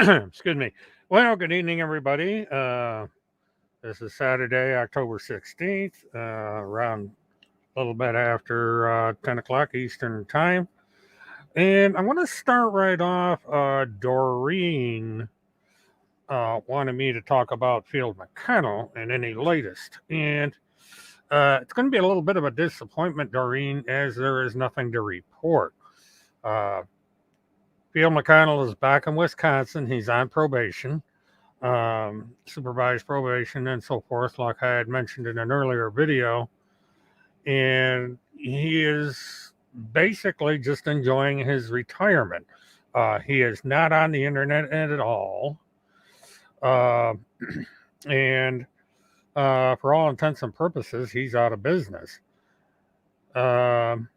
Excuse me. Well, good evening, everybody. This is Saturday, October 16th, around a little bit after 10 o'clock Eastern Time. And I want to start right off. Doreen wanted me to talk about Field McConnell and any latest. And it's going to be a little bit of a disappointment, Doreen, as there is nothing to report. Uh, Field McConnell is back in Wisconsin. He's on probation, supervised probation, and so forth, like I had mentioned in an earlier video. And he is basically just enjoying his retirement. He is not on the internet at all. Uh, and for all intents and purposes, he's out of business. Um,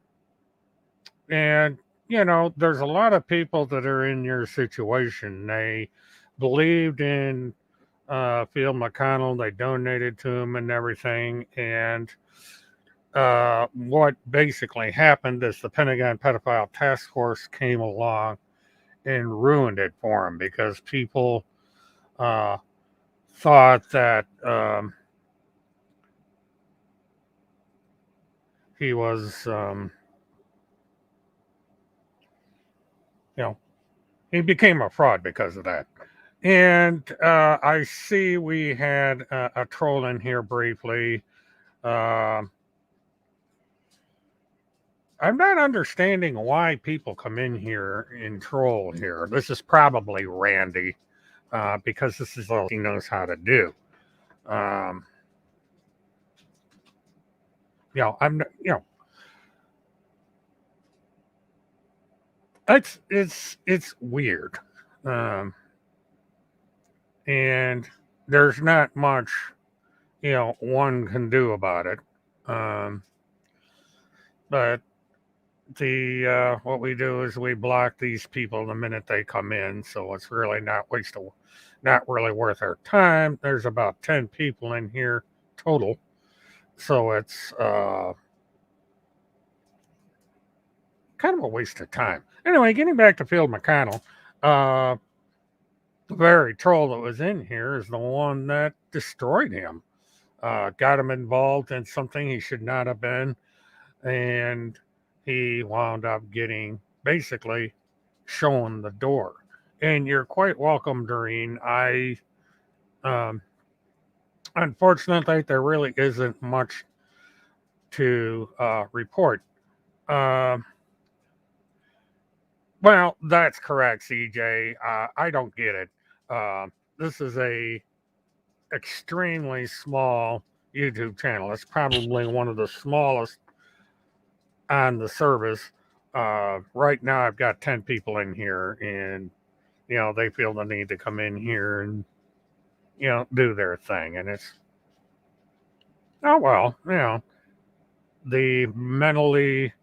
and, there's a lot of people that are in your situation. They believed in Phil McConnell. They donated to him and everything. And what basically happened is the Pentagon Pedophile Task Force came along and ruined it for him because people uh, thought that he was, he became a fraud because of that. And I see we had a troll in here briefly. Uh, I'm not understanding why people come in here and troll here. This is probably Randy, because this is all he knows how to do. Um, I'm, it's weird, um, and there's not much one can do about it. Um, but the what we do is we block these people the minute they come in, so it's really not really worth our time. There's about 10 people in here total, so it's kind of a waste of time. Anyway, getting back to Phil McConnell, the very troll that was in here is the one that destroyed him, got him involved in something he should not have been, and he wound up getting basically shown the door. And you're quite welcome, Doreen. Um, Unfortunately, there really isn't much to report. Um, well, that's correct, CJ. I don't get it. This is a extremely small YouTube channel. It's probably one of the smallest on the service. Right now, I've got 10 people in here, and they feel the need to come in here and do their thing, and it's oh well, the mentally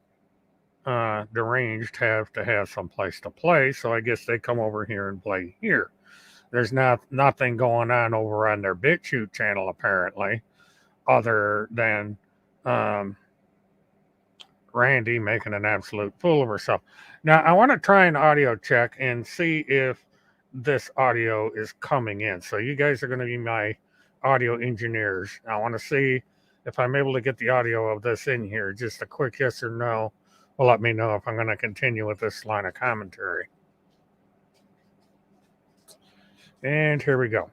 deranged have to have some place to play, so I guess they come over here and play here. There's nothing going on over on their BitChute channel apparently, other than um, Randy making an absolute fool of herself. Now I want to try an audio check and see if this audio is coming in. So you guys are going to be my audio engineers. I want to see if I'm able to get the audio of this in here. Just a quick yes or no will let me know if I'm going to continue with this line of commentary. And here we go.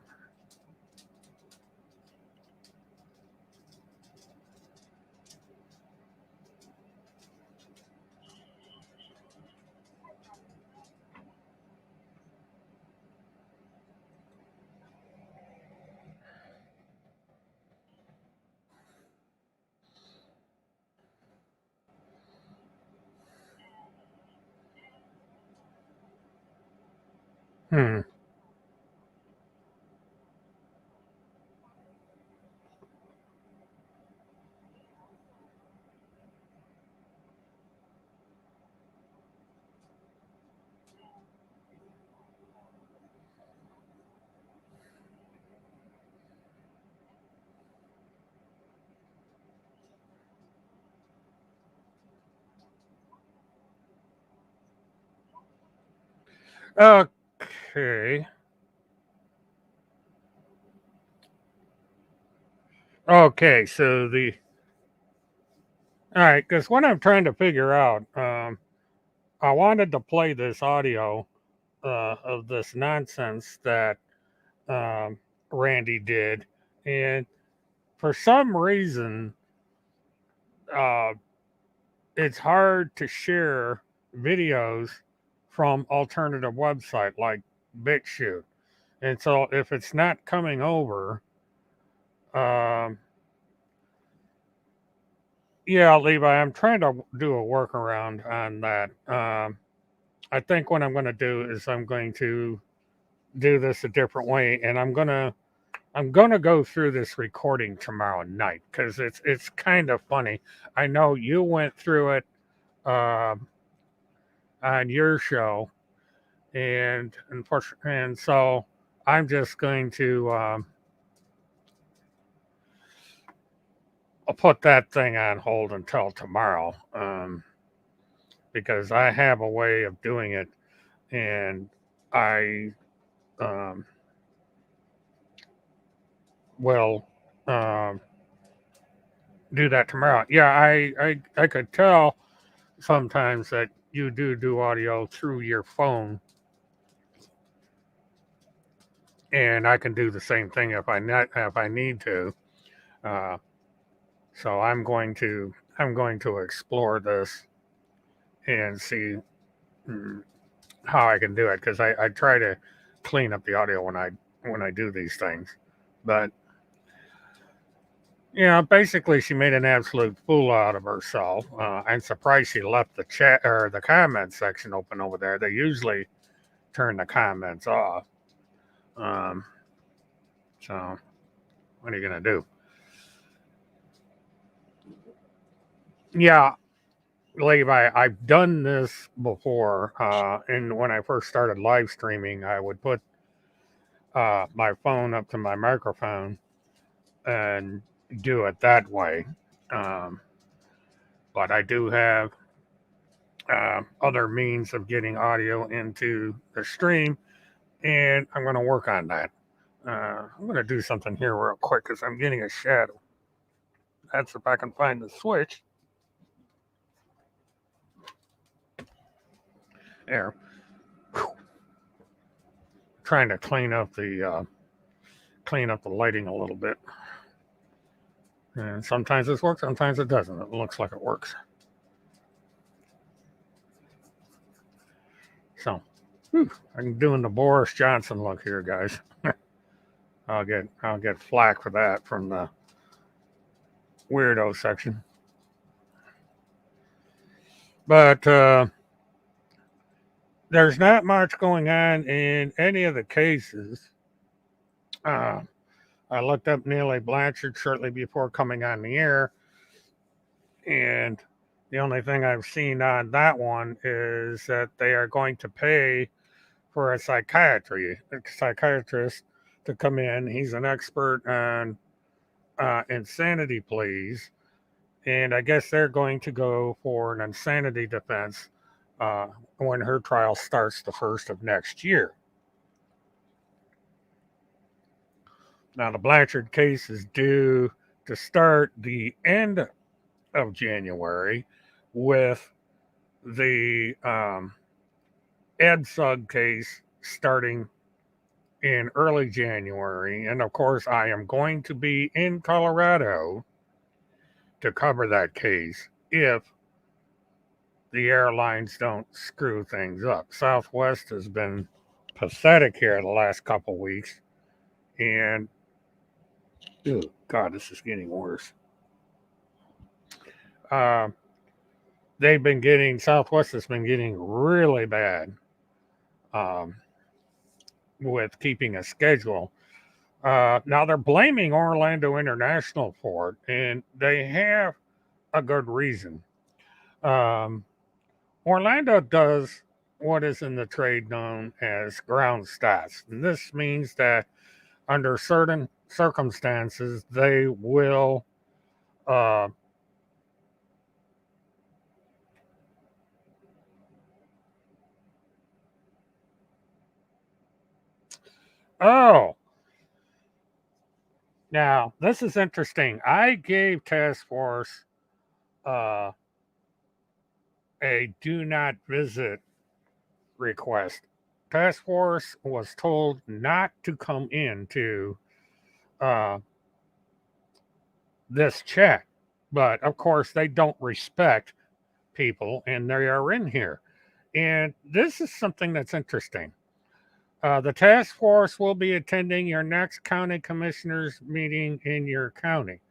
Hmm. Okay. Okay, all right, because what I'm trying to figure out, I wanted to play this audio of this nonsense that um, Randy did, and for some reason, uh, it's hard to share videos from alternative website like BitChute. And so if it's not coming over, um, yeah, Levi, I'm trying to do a workaround on that. I think what I'm going to do is I'm going to do this a different way, and I'm gonna go through this recording tomorrow night because it's kind of funny. I know you went through it um on your show, and unfortunately, and so I'm just going to I'll put that thing on hold until tomorrow because I have a way of doing it, and I um, will um, do that tomorrow. Yeah, I could tell sometimes that you do audio through your phone, and I can do the same thing if I need to. Uh, so I'm going to explore this and see mm, how I can do it because I try to clean up the audio when I do these things, but basically she made an absolute fool out of herself. I'm surprised she left the chat or the comment section open over there. They usually turn the comments off. Um, so what are you gonna do? Yeah, Levi, I've done this before. And when I first started live streaming, I would put my phone up to my microphone and do it that way. Um, but I do have other means of getting audio into the stream, and I'm going to work on that. I'm going to do something here real quick because I'm getting a shadow. That's if I can find the switch. There. Whew. Trying to clean up the lighting a little bit. And sometimes this works, sometimes it doesn't. It looks like it works. So, I'm doing the Boris Johnson look here, guys. I'll get flack for that from the weirdo section. But there's not much going on in any of the cases. Uh, I looked up Neely Blanchard shortly before coming on the air, and the only thing I've seen on that one is that they are going to pay for a psychiatrist to come in. He's an expert on insanity pleas, and I guess they're going to go for an insanity defense uh, when her trial starts the first of next year. Now, the Blanchard case is due to start the end of January with the Ed Sugg case starting in early January. And of course, I am going to be in Colorado to cover that case if the airlines don't screw things up. Southwest has been pathetic here the last couple weeks. And, oh, God, this is getting worse. Uh, Southwest has been getting really bad um, with keeping a schedule. Now they're blaming Orlando International for it, and they have a good reason. Um, Orlando does what is in the trade known as ground stats, and this means that under certain circumstances they will. Uh, oh, Now, this is interesting. I gave Task Force uh, a do not visit request. Task Force was told not to come into uh, this chat, but of course, they don't respect people and they are in here. And this is something that's interesting. The task force will be attending your next county commissioners meeting in your county.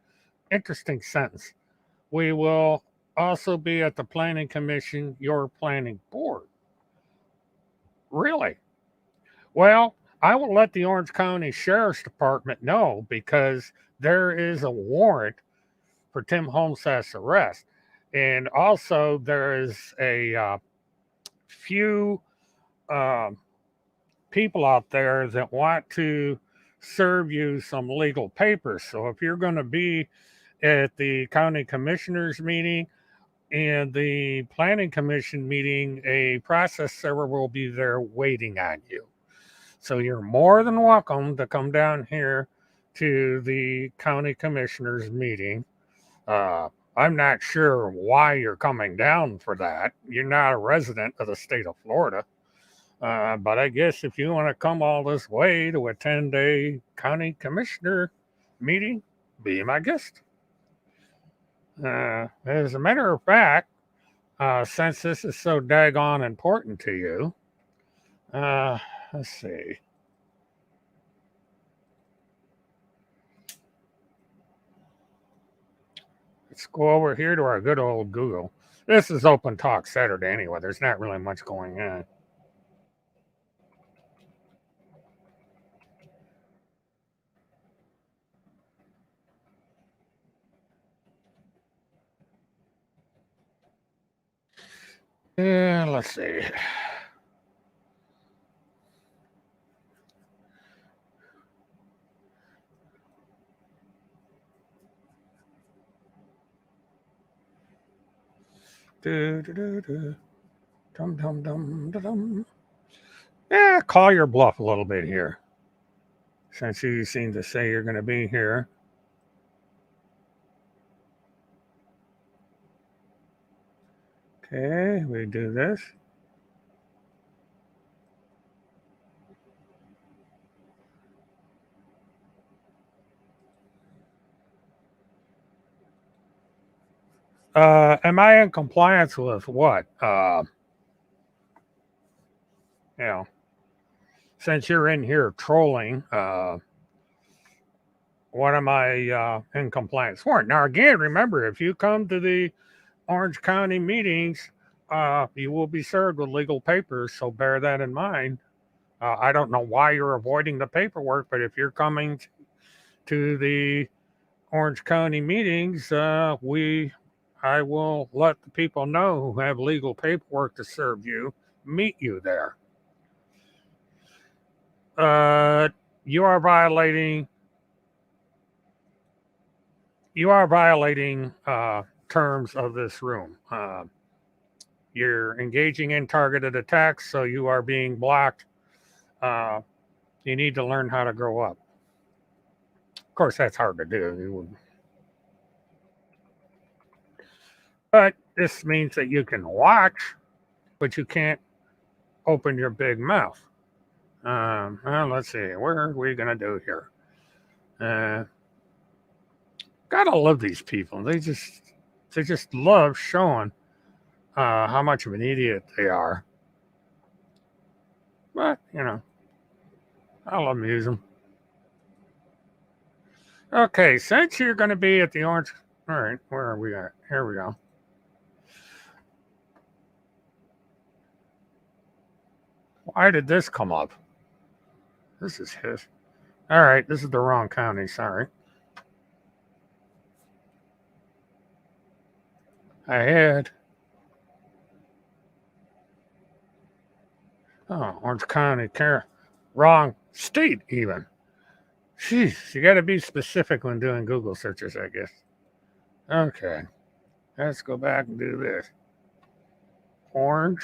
Interesting sentence. We will also be at the planning commission, your planning board. Really? Well, I will let the Orange County Sheriff's Department know because there is a warrant for Tim Holmseth's arrest. And also, there is a few um people out there that want to serve you some legal papers. So if you're going to be at the county commissioners meeting and the planning commission meeting, a process server will be there waiting on you. So you're more than welcome to come down here to the county commissioners meeting. I'm not sure why you're coming down for that. You're not a resident of the state of Florida. But I guess if you want to come all this way to attend a county commissioner meeting, be my guest. As a matter of fact, since this is so daggone important to you, uh, let's see. Let's go over here to our good old Google. This is Open Talk Saturday anyway. There's not really much going on. Yeah, let's see. Do, do, do, do. Dum, dum, dum, dum, dum. Yeah, call your bluff a little bit here. Since you seem to say you're going to be here. Okay, we do this. Am I in compliance with what? You know, since you're in here trolling, what am I in compliance for? Now, again, remember, if you come to the Orange County meetings, you will be served with legal papers, so bear that in mind. I don't know why you're avoiding the paperwork, but if you're coming to the Orange County meetings, I will let the people know who have legal paperwork to serve you meet you there. Uh, you are violating terms of this room. You're engaging in targeted attacks, so you are being blocked. Uh, you need to learn how to grow up. Of course, that's hard to do. But this means that you can watch, but you can't open your big mouth. Well, let's see. What are we gonna do here? Uh, gotta love these people. They just love showing how much of an idiot they are. But I'll amuse them. Okay, since you're gonna be at the Orange. All right, where are we at? Here we go. Why did this come up? This is his. All right, this is the wrong county. Sorry. I had. Oh, Orange County, wrong state even. Jeez, you got to be specific when doing Google searches, I guess. Okay, let's go back and do this. Orange.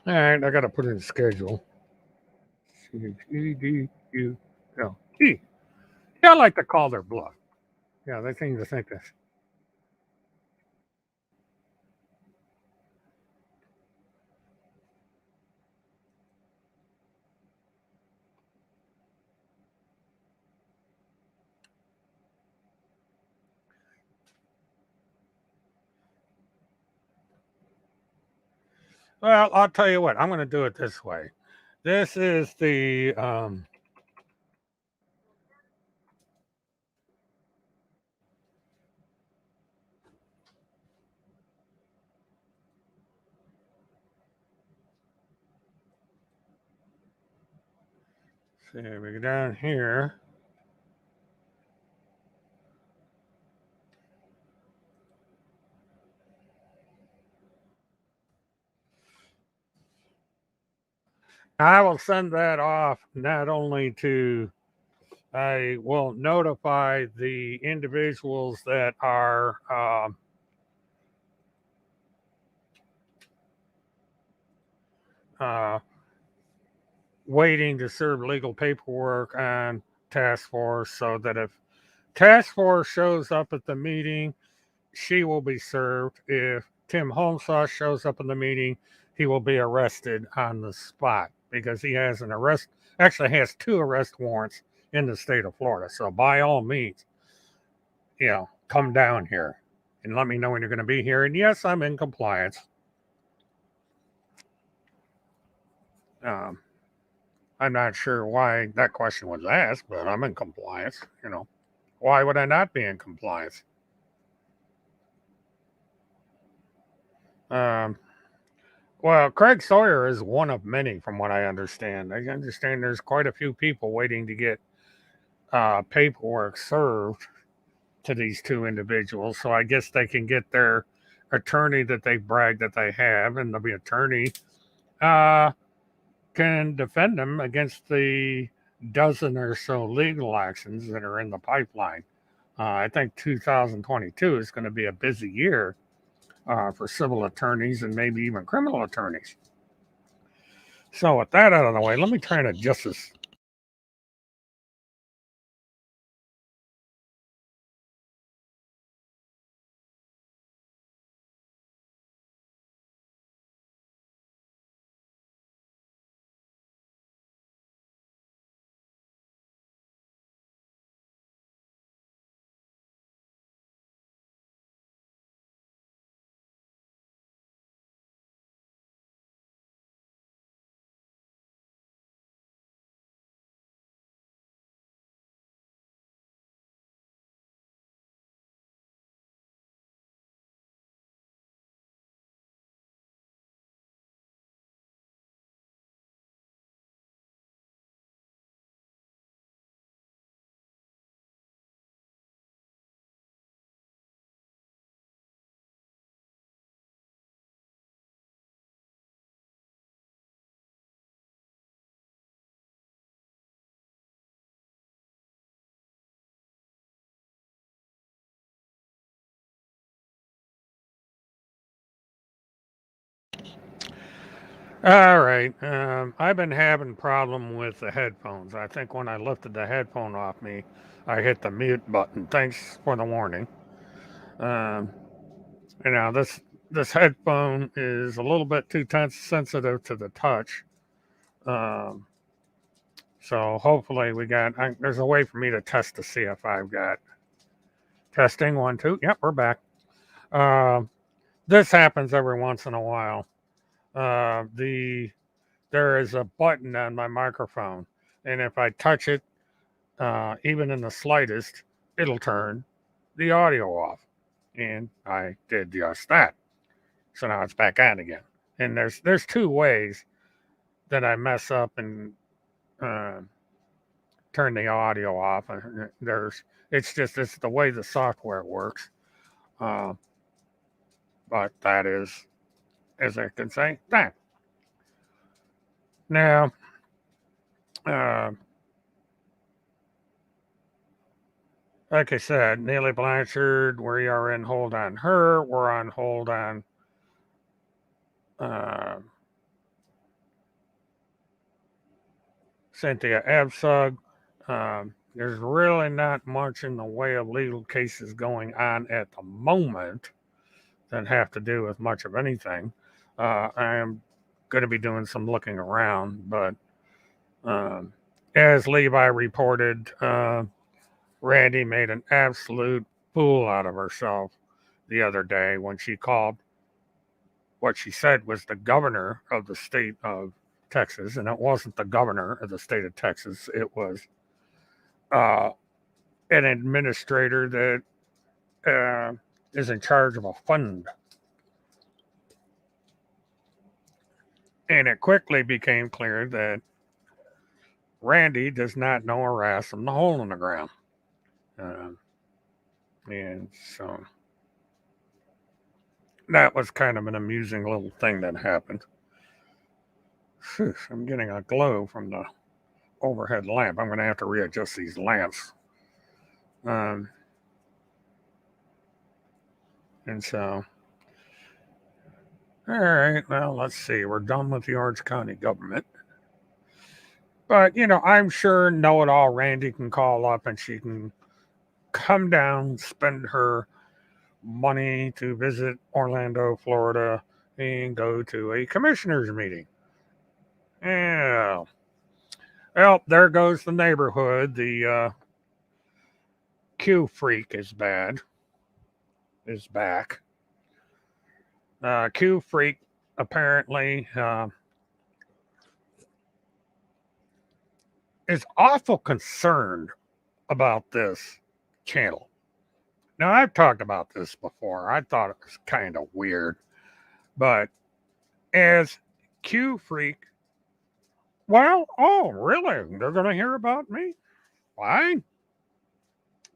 All right, I got to put in schedule. C-H-E-D-U-L-E. Yeah, I like to call their bluff. Yeah, they seem to think this. Well, I'll tell you what, I'm going to do it this way. This is the see, we go down here. I will send that off not only to, I will notify the individuals that are uh, waiting to serve legal paperwork on task force, so that if task force shows up at the meeting, she will be served. If Tim Holmsaw shows up in the meeting, he will be arrested on the spot because he has an arrest, actually has two arrest warrants in the state of Florida. So by all means, come down here and let me know when you're going to be here. And yes, I'm in compliance. Um, I'm not sure why that question was asked, but I'm in compliance. Why would I not be in compliance? Um, well, Craig Sawyer is one of many, from what I understand. I understand there's quite a few people waiting to get paperwork served to these two individuals. So I guess they can get their attorney that they brag that they have, and the attorney uh, can defend them against the dozen or so legal actions that are in the pipeline. I think 2022 is going to be a busy year for civil attorneys and maybe even criminal attorneys. So, with that out of the way, let me try and adjust this. All right. I've been having problem with the headphones. I think when I lifted the headphone off me, I hit the mute button. Thanks for the warning. Um, this headphone is a little bit too sensitive to the touch. Um, so hopefully there's a way for me to test to see if I've got testing 1, 2. Yep, we're back. Um, this happens every once in a while. There is a button on my microphone, and if I touch it, even in the slightest, it'll turn the audio off. And I did just that. So now it's back on again. And there's two ways that I mess up and uh, turn the audio off. It's the way the software works. Uh, but that is, as I can say, that. Now, uh, like I said, Neely Blanchard, we are in hold on her. We're on hold on uh, Cynthia Absug. There's really not much in the way of legal cases going on at the moment that have to do with much of anything. I am going to be doing some looking around, but as Levi reported, Randy made an absolute fool out of herself the other day when she called what she said was the governor of the state of Texas, and it wasn't the governor of the state of Texas. It was uh, an administrator that is in charge of a fund. And it quickly became clear that Randy does not know her ass from the hole in the ground. Uh, and so that was kind of an amusing little thing that happened. Whew, I'm getting a glow from the overhead lamp. I'm going to have to readjust these lamps. Um, and so, all right, well, let's see. We're done with the Orange County government. But, I'm sure know it all Randy can call up and she can come down, spend her money to visit Orlando, Florida, and go to a commissioner's meeting. Yeah. Well, there goes the neighborhood. The Q freak is back. Q freak apparently is awful concerned about this channel. Now, I've talked about this before. I thought it was kind of weird. But as Q Freak, well, oh, really? They're going to hear about me? Fine.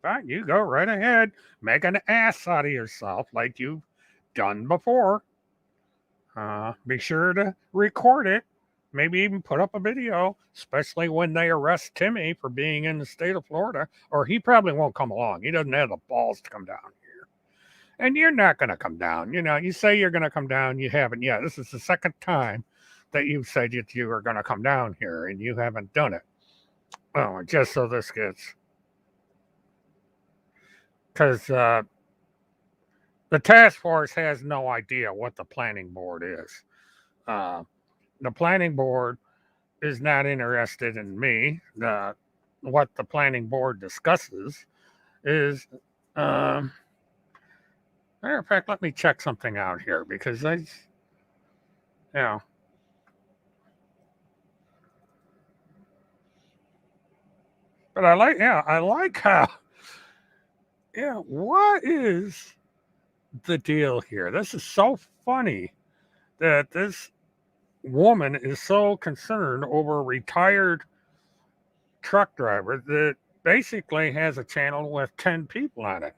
Fine, you go right ahead. Make an ass out of yourself like you've done before. Be sure to record it. Maybe even put up a video, especially when they arrest Timmy for being in the state of Florida. Or he probably won't come along. He doesn't have the balls to come down here. And you're not going to come down. You say you're going to come down. You haven't yet. This is the second time that you've said that you are going to come down here, and you haven't done it. Oh, just so this gets... Because the task force has no idea what the planning board is. The planning board is not interested in me. What the planning board discusses is, matter of fact, let me check something out here because but I like how, what is the deal here? This is so funny that this woman is so concerned over a retired truck driver that basically has a channel with 10 people on it.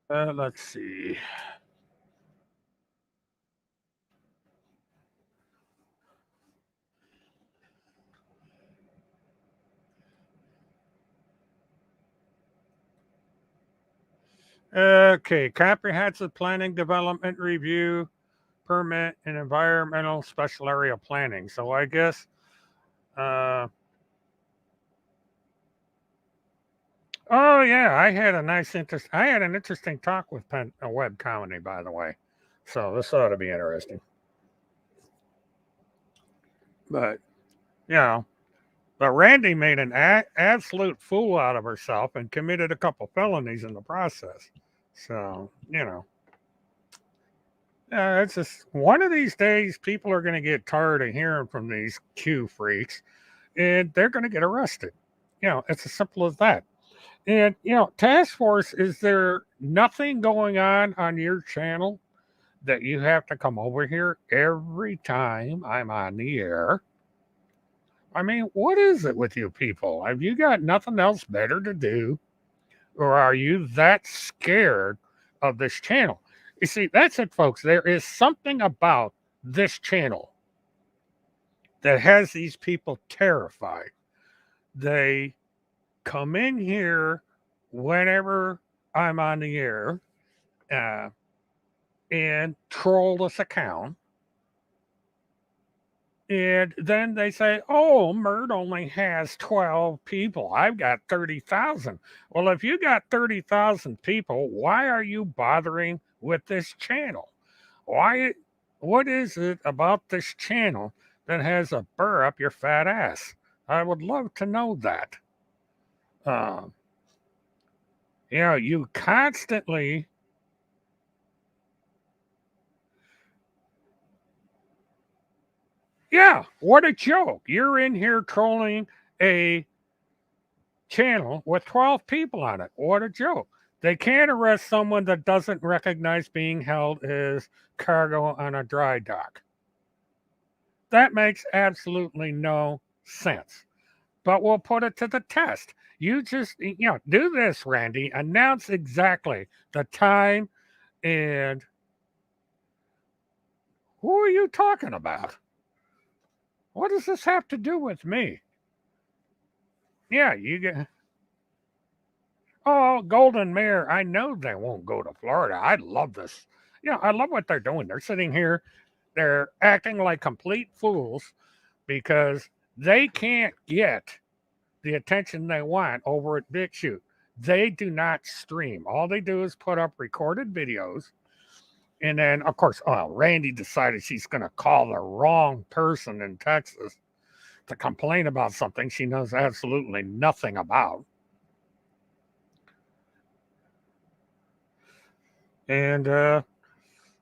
Let's see. Okay, comprehensive planning development review, permit, and environmental special area planning. So I guess, oh yeah, I had an interesting talk with Web Comedy, by the way. So this ought to be interesting. But but Randy made an absolute fool out of herself and committed a couple felonies in the process. So it's just one of these days, people are going to get tired of hearing from these Q freaks, and they're going to get arrested. It's as simple as that. And task force, is there nothing going on your channel that you have to come over here every time I'm on the air? I mean, what is it with you people? Have you got nothing else better to do? Or are you that scared of this channel? You see, that's it, folks. There is something about this channel that has these people terrified. They come in here whenever I'm on the air uh, and troll this account. And then they say, oh, Mert only has 12 people. I've got 30,000. Well, if you got 30,000 people, why are you bothering with this channel? Why? What is it about this channel that has a burr up your fat ass? I would love to know that. Um, you constantly, yeah, what a joke. You're in here trolling a channel with 12 people on it. What a joke. They can't arrest someone that doesn't recognize being held as cargo on a dry dock. That makes absolutely no sense. But we'll put it to the test. You just, do this, Randy. Announce exactly the time and who are you talking about? What does this have to do with me? Yeah, you get. Oh, Golden Mare. I know they won't go to Florida. I love this. I love what they're doing. They're sitting here, they're acting like complete fools because they can't get the attention they want over at BitChute. They do not stream. All they do is put up recorded videos. And then, of course, Randy decided she's going to call the wrong person in Texas to complain about something she knows absolutely nothing about. And, well,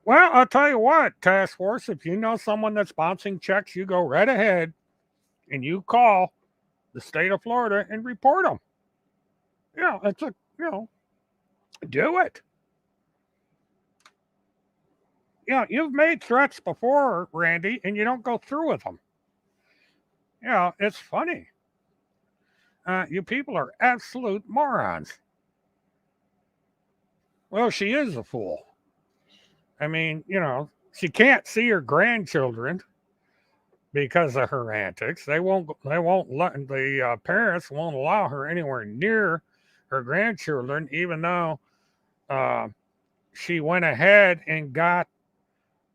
I'll tell you what, Task Force, if you know someone that's bouncing checks, you go right ahead and you call the state of Florida and report them. It's do it. You've made threats before, Randy, and you don't go through with them. It's funny. You people are absolute morons. Well, she is a fool. I mean, she can't see her grandchildren because of her antics. They won't let the parents won't allow her anywhere near her grandchildren, even though she went ahead and got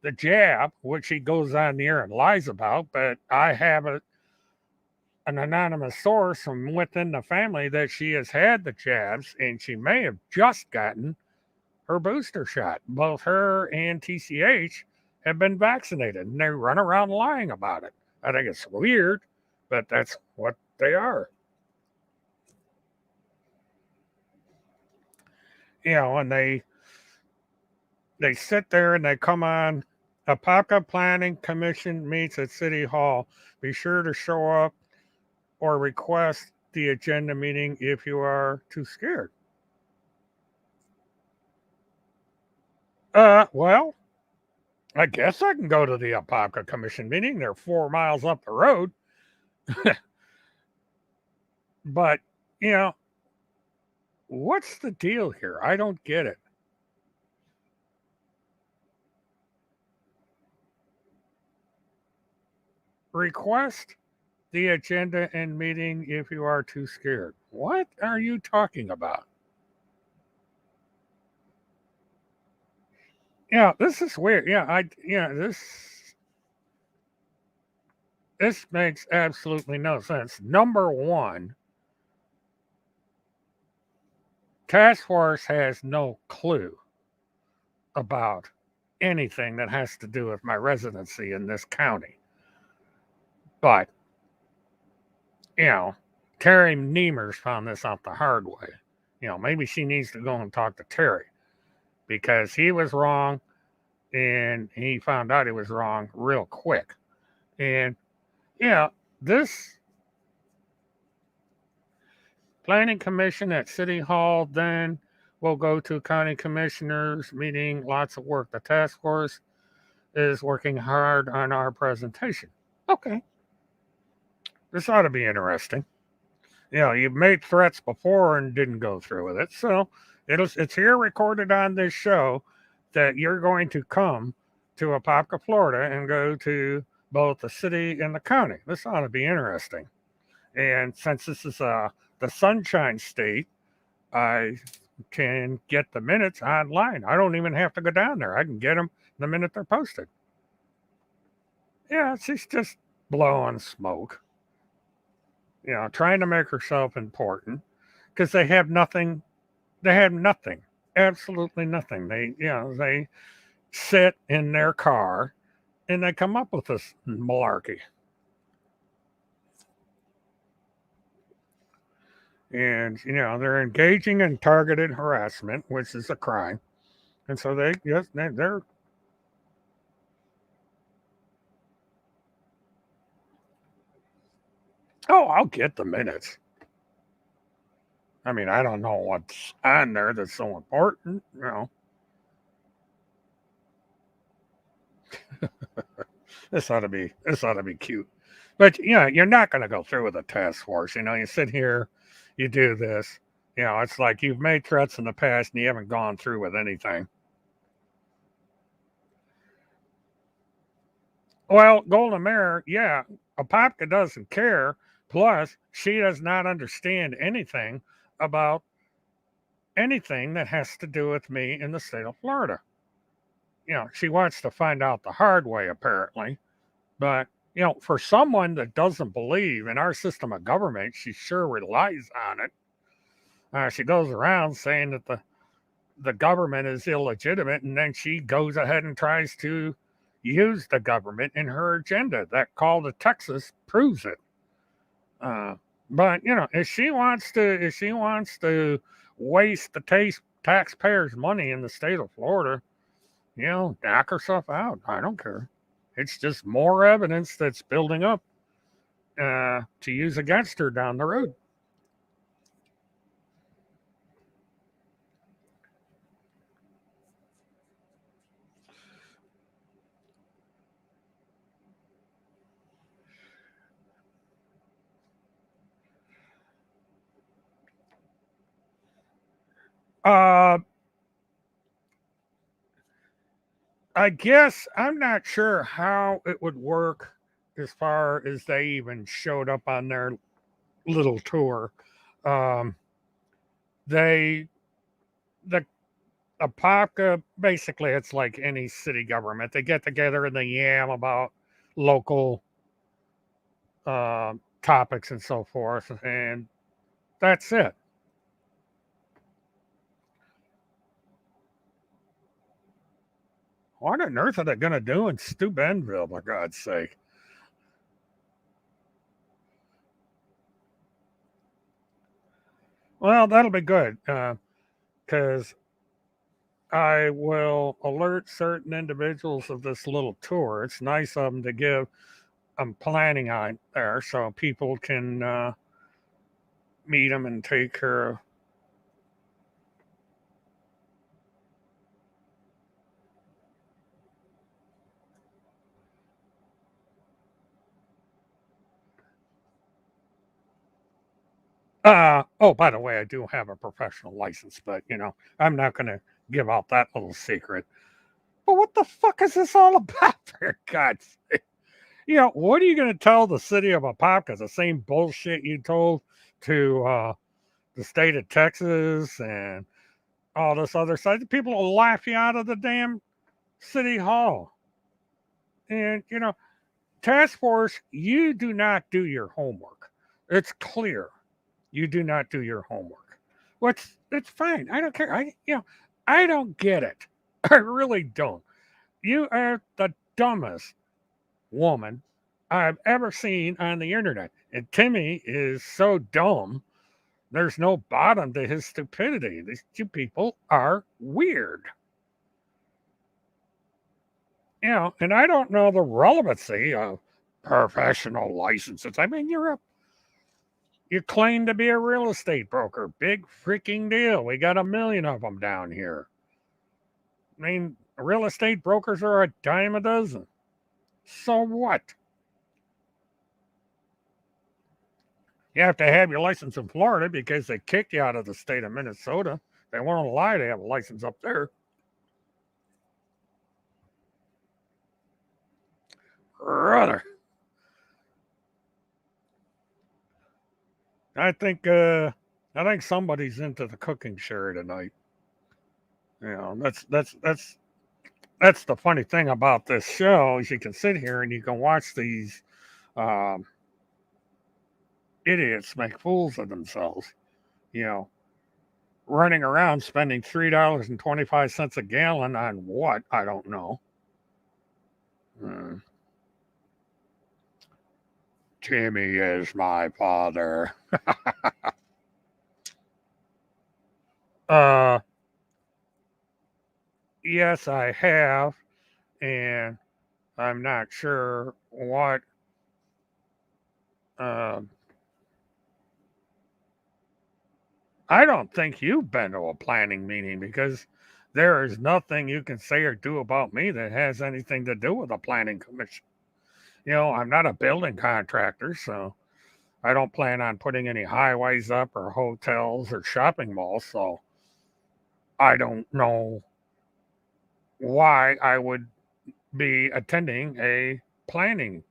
the jab, which she goes on the air and lies about. But I have an anonymous source from within the family that she has had the jabs, and she may have just gotten her booster shot. Both her and TCH have been vaccinated, and they run around lying about it. I think it's weird, but that's what they are. And they sit there and they come on. Apopka Planning Commission meets at City Hall. Be sure to show up or request the agenda meeting if you are too scared. Well, I guess I can go to the Apopka Commission meeting. They're 4 miles up the road. But, what's the deal here? I don't get it. Request the agenda and meeting if you are too scared. What are you talking about? This is weird. This makes absolutely no sense. Number one, Task Force has no clue about anything that has to do with my residency in this county. But, Terry Niemers found this out the hard way. Maybe she needs to go and talk to Terry because he was wrong and he found out he was wrong real quick. And, this planning commission at City Hall then will go to county commissioners meeting, lots of work. The task force is working hard on our presentation. Okay. This ought to be interesting. You've made threats before and didn't go through with it. So it's here recorded on this show that you're going to come to Apopka, Florida and go to both the city and the county. This ought to be interesting. And since this is the Sunshine State, I can get the minutes online. I don't even have to go down there. I can get them the minute they're posted. Yeah, she's just blowing smoke, trying to make herself important because they have nothing. They have nothing, absolutely nothing. They sit in their car and they come up with this malarkey. And, they're engaging in targeted harassment, which is a crime. And so they're, oh, I'll get the minutes. I mean, I don't know what's on there that's so important. This ought to be cute. But you're not going to go through with a task force. You sit here, you do this. It's like you've made threats in the past and you haven't gone through with anything. Well, Golda Meir, yeah, Apopka doesn't care. Plus, she does not understand anything about anything that has to do with me in the state of Florida. She wants to find out the hard way, apparently. But, for someone that doesn't believe in our system of government, she sure relies on it. She goes around saying that the government is illegitimate, and then she goes ahead and tries to use the government in her agenda. That call to Texas proves it. But if she wants to waste the taxpayers' money in the state of Florida, knock herself out. I don't care. It's just more evidence that's building up to use against her down the road. Uh, I guess I'm not sure how it would work as far as they even showed up on their little tour. Um, they the Apopka, basically it's like any city government. They get together and they yam about local topics and so forth, and that's it. What on earth are they going to do in Stu Benville, for God's sake? Well, that'll be good because I will alert certain individuals of this little tour. It's nice of them to give. I'm planning on there so people can meet them and take care of. Oh, by the way, I do have a professional license, but I'm not going to give out that little secret. But what the fuck is this all about, for God's sake? What are you going to tell the city of Apopka? The same bullshit you told to the state of Texas and all this other stuff. People will laugh you out of the damn city hall. And, task force, you do not do your homework. It's clear you do not do your homework. What's it's fine. I don't care. I don't get it. I really don't. You are the dumbest woman I've ever seen on the internet. And Timmy is so dumb, there's no bottom to his stupidity. These two people are weird. And I don't know the relevancy of professional licenses. I mean, you claim to be a real estate broker. Big freaking deal. We got a million of them down here. I mean, real estate brokers are a dime a dozen. So what? You have to have your license in Florida because they kicked you out of the state of Minnesota. They won't lie to have a license up there. Brother. I think I think somebody's into the cooking share tonight. That's the funny thing about this show is you can sit here and you can watch these um, idiots make fools of themselves. You know, running around spending $3.25 a gallon on what I don't know. Hmm. Timmy is my father. Uh, yes, I have, and I'm not sure what. Uh, I don't think you've been to a planning meeting because there is nothing you can say or do about me that has anything to do with a planning commission. I'm not a building contractor, so I don't plan on putting any highways up or hotels or shopping malls. So I don't know why I would be attending a planning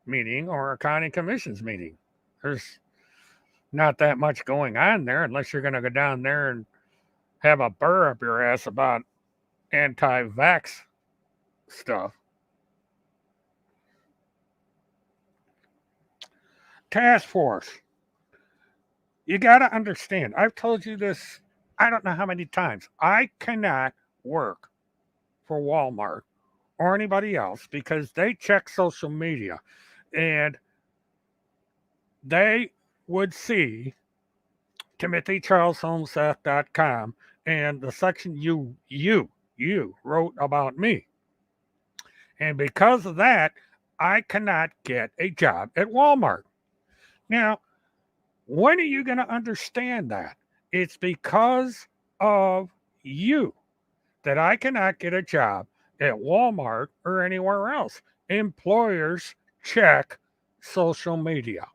meeting or a county commission's meeting. There's not that much going on there unless you're going to go down there and have a burr up your ass about anti vax stuff. Task force. You got to understand. I've told you this, I don't know how many times. I cannot work for Walmart or anybody else because they check social media and they would see timothycharleshomeseth.com and the section you wrote about me. And because of that, I cannot get a job at Walmart. Now, when are you going to understand that? It's because of you that I cannot get a job at Walmart or anywhere else. Employers check social media.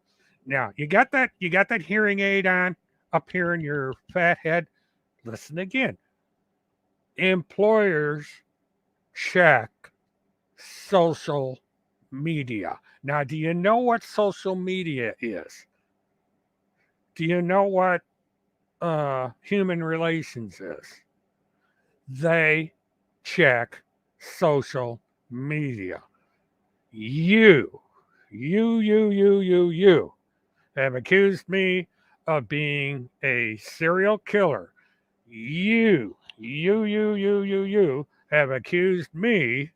Now, you got that hearing aid on up here in your fat head. Listen again. Employers check social media. Now, do you know what social media is? Do you know what human relations is? They check social media. You, you have accused me of being a serial killer. You have accused me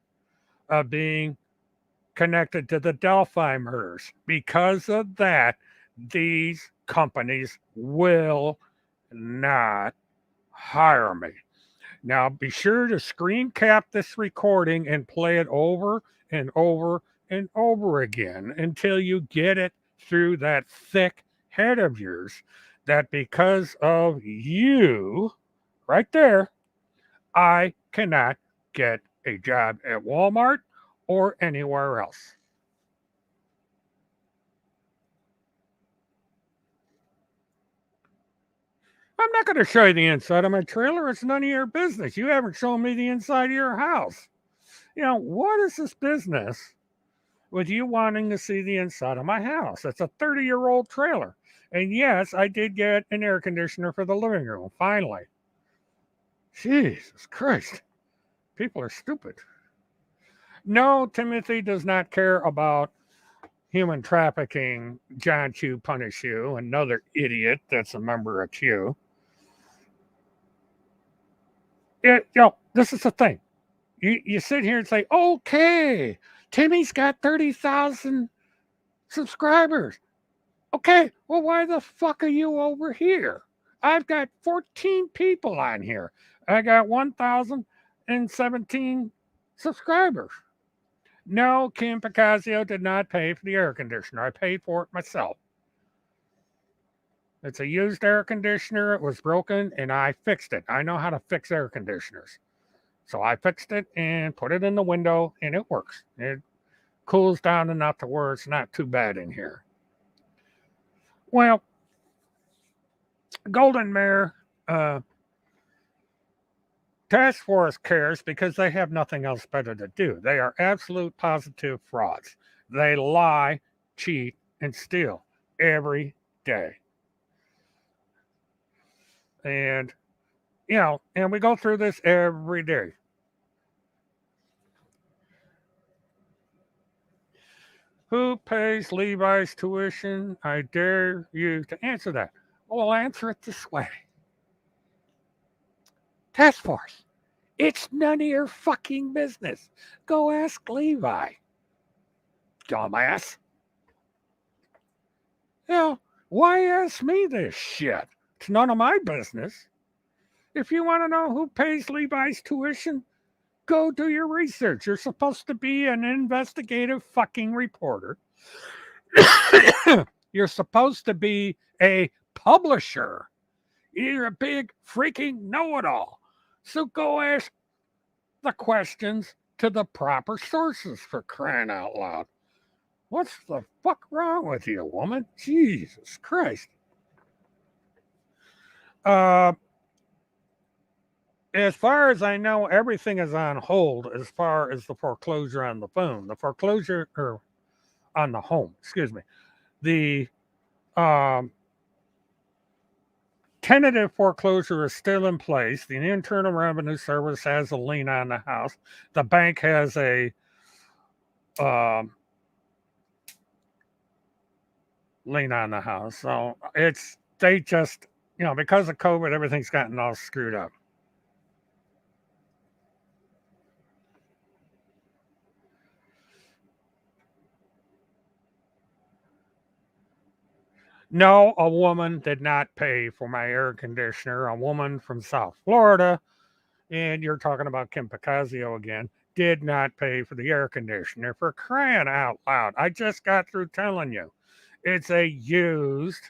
of being connected to the Delphi murders. Because of that, these companies will not hire me. Now, be sure to screen cap this recording and play it over and over and over again until you get it through that thick head of yours that because of you, right there, I cannot get a job at Walmart or anywhere else. I'm not going to show you the inside of my trailer. It's none of your business. You haven't shown me the inside of your house. What is this business with you wanting to see the inside of my house? It's a 30-year-old trailer. And yes, I did get an air conditioner for the living room, finally. Jesus Christ. People are stupid. No, Timothy does not care about human trafficking, John Q. Punish You, another idiot that's a member of Q. This is the thing. You sit here and say, okay, Timmy's got 30,000 subscribers. Okay, well, why the fuck are you over here? I've got 14 people on here. I got 1,017 subscribers. No, Kim Picasio did not pay for the air conditioner. I paid for it myself. It's a used air conditioner. It was broken, and I fixed it. I know how to fix air conditioners. So I fixed it and put it in the window, and it works. It cools down enough to where it's not too bad in here. Well, Golden Mare Task Force cares because they have nothing else better to do. They are absolute positive frauds. They lie, cheat, and steal every day. And, and we go through this every day. Who pays Levi's tuition? I dare you to answer that. Well, I'll answer it this way. Task Force. It's none of your fucking business. Go ask Levi. Dumbass. Why ask me this shit? It's none of my business. If you want to know who pays Levi's tuition, go do your research. You're supposed to be an investigative fucking reporter. You're supposed to be a publisher. You're a big freaking know-it-all. So go ask the questions to the proper sources, for crying out loud. What's the fuck wrong with you, woman? Jesus Christ. As far as I know, everything is on hold as far as the foreclosure on the phone. The foreclosure, or on the home, excuse me. The tentative foreclosure is still in place. The Internal Revenue Service has a lien on the house. The bank has a lien on the house. So they just, because of COVID, everything's gotten all screwed up. No, a woman did not pay for my air conditioner. A woman from South Florida, and you're talking about Kim Picasio again, did not pay for the air conditioner, for crying out loud. I just got through telling you. It's a used,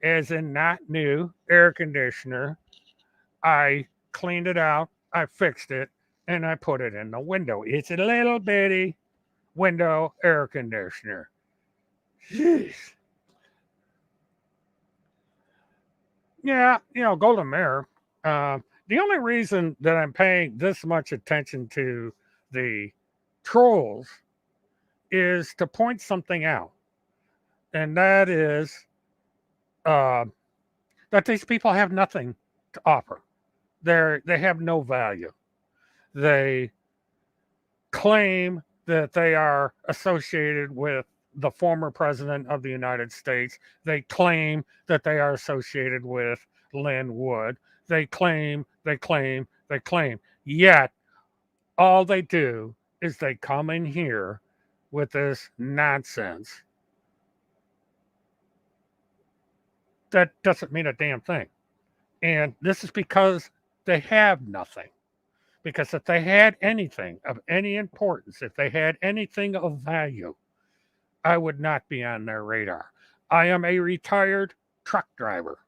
as in not new, air conditioner. I cleaned it out, I fixed it, and I put it in the window. It's a little bitty window air conditioner. Jeez. Yeah, Golden Mirror. The only reason that I'm paying this much attention to the trolls is to point something out, and that is that these people have nothing to offer. They have no value. They claim that they are associated with the former president of the United States. They claim that they are associated with Lynn Wood. They claim. Yet, all they do is they come in here with this nonsense that doesn't mean a damn thing. And this is because they have nothing. Because if they had anything of any importance, if they had anything of value, I would not be on their radar. I am a retired truck driver.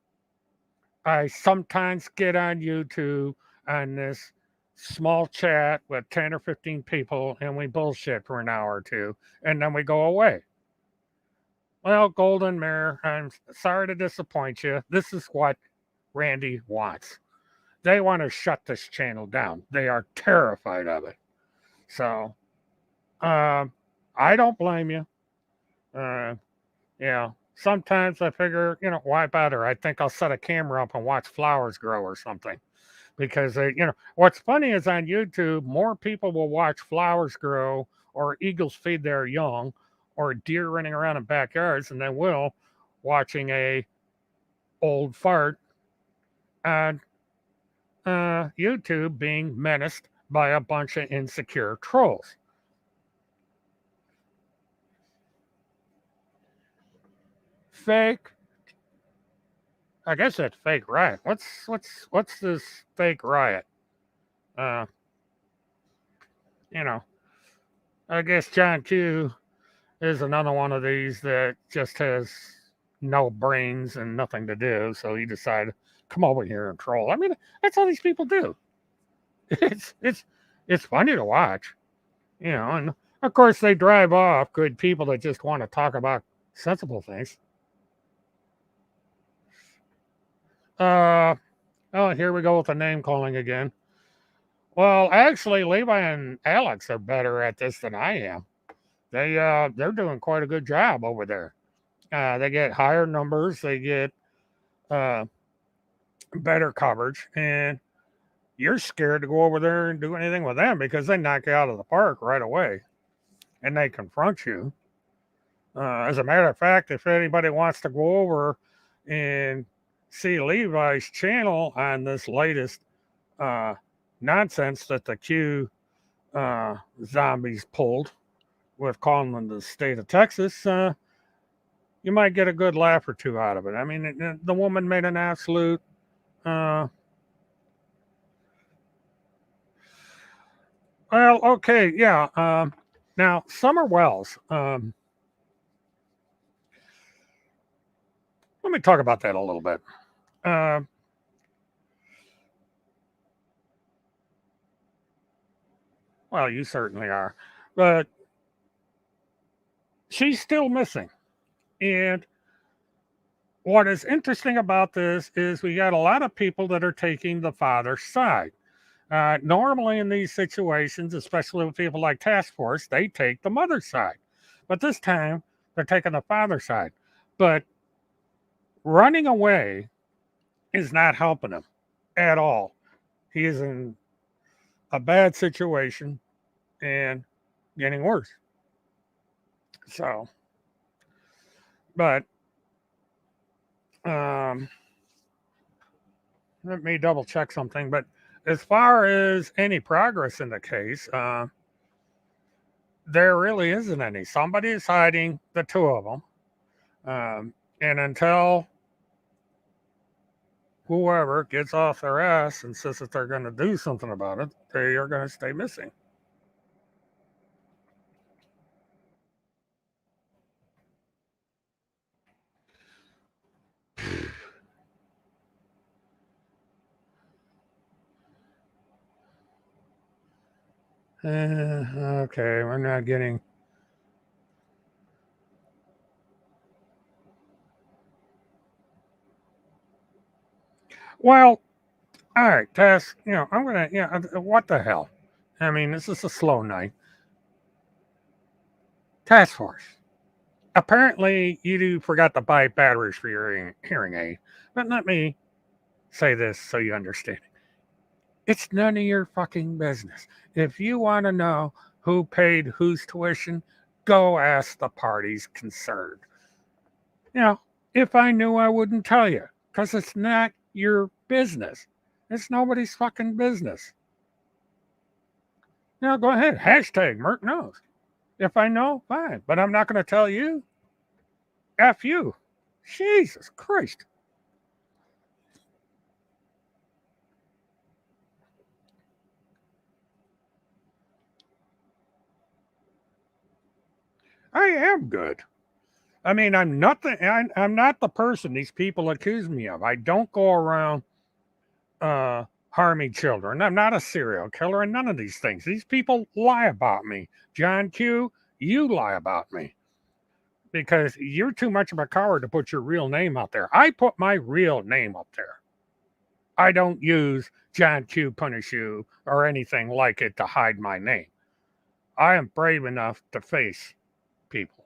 I sometimes get on YouTube on this small chat with 10 or 15 people and we bullshit for an hour or two and then we go away. Well, Golden Mirror, I'm sorry to disappoint you. This is what Randy wants. They want to shut this channel down. They are terrified of it. So, I don't blame you. Sometimes I figure, why bother? I think I'll set a camera up and watch flowers grow or something. Because, what's funny is on YouTube, more people will watch flowers grow or eagles feed their young or deer running around in backyards than they will watching a old fart on YouTube being menaced by a bunch of insecure trolls. Fake. I guess that's fake riot. What's this fake riot? Uh, I guess John Q is another one of these that just has no brains and nothing to do, so he decided come over here and troll. I mean, that's how these people do. It's funny to watch, and of course they drive off good people that just want to talk about sensible things. Here we go with the name calling again. Well, actually, Levi and Alex are better at this than I am. They're doing quite a good job over there. They get higher numbers. They get better coverage, and you're scared to go over there and do anything with them because they knock you out of the park right away and they confront you. As a matter of fact, if anybody wants to go over and see Levi's channel on this latest uh, nonsense that the Q zombies pulled with calling them the state of Texas, you might get a good laugh or two out of it. I mean, the woman made an absolute. Well, okay, yeah. Now, Summer Wells. Let me talk about that a little bit. Uh, well, you certainly are, but she's still missing. And what is interesting about this is we got a lot of people that are taking the father's side. Normally, in these situations, especially with people like Task Force, they take the mother's side. But this time, they're taking the father's side. But running away is not helping him at all. He is in a bad situation and getting worse. So, but um, let me double check something. But as far as any progress in the case, there really isn't any. Somebody is hiding the two of them. And until whoever gets off their ass and says that they're going to do something about it, they are going to stay missing. Okay, we're not getting. Well, all right, Tess. I'm gonna. Yeah, what the hell? I mean, this is a slow night. Task Force. Apparently, you forgot to buy batteries for your hearing aid. But let me say this so you understand. It's none of your fucking business. If you want to know who paid whose tuition, go ask the parties concerned. You know, if I knew, I wouldn't tell you because it's not your business. It's nobody's fucking business. Go ahead. Hashtag Merc knows. If I know, fine. But I'm not going to tell you. F you. Jesus Christ. I am good. I mean, I'm not I'm not the person these people accuse me of. I don't go around harming children. I'm not a serial killer and none of these things. These people lie about me. John Q, you lie about me because you're too much of a coward to put your real name out there. I put my real name up there. I don't use John Q punish you or anything like it to hide my name. I am brave enough to face people.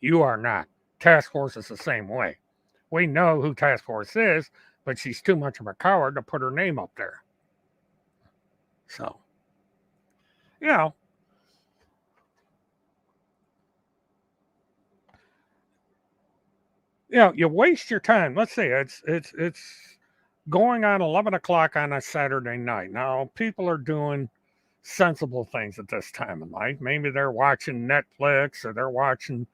You are not. Task Force is the same way. We know who Task Force is, but she's too much of a coward to put her name up there. So, you know, you waste your time. Let's say it's going on 11 o'clock on a Saturday night. Now, people are doing sensible things at this time of night. Maybe they're watching Netflix or they're watching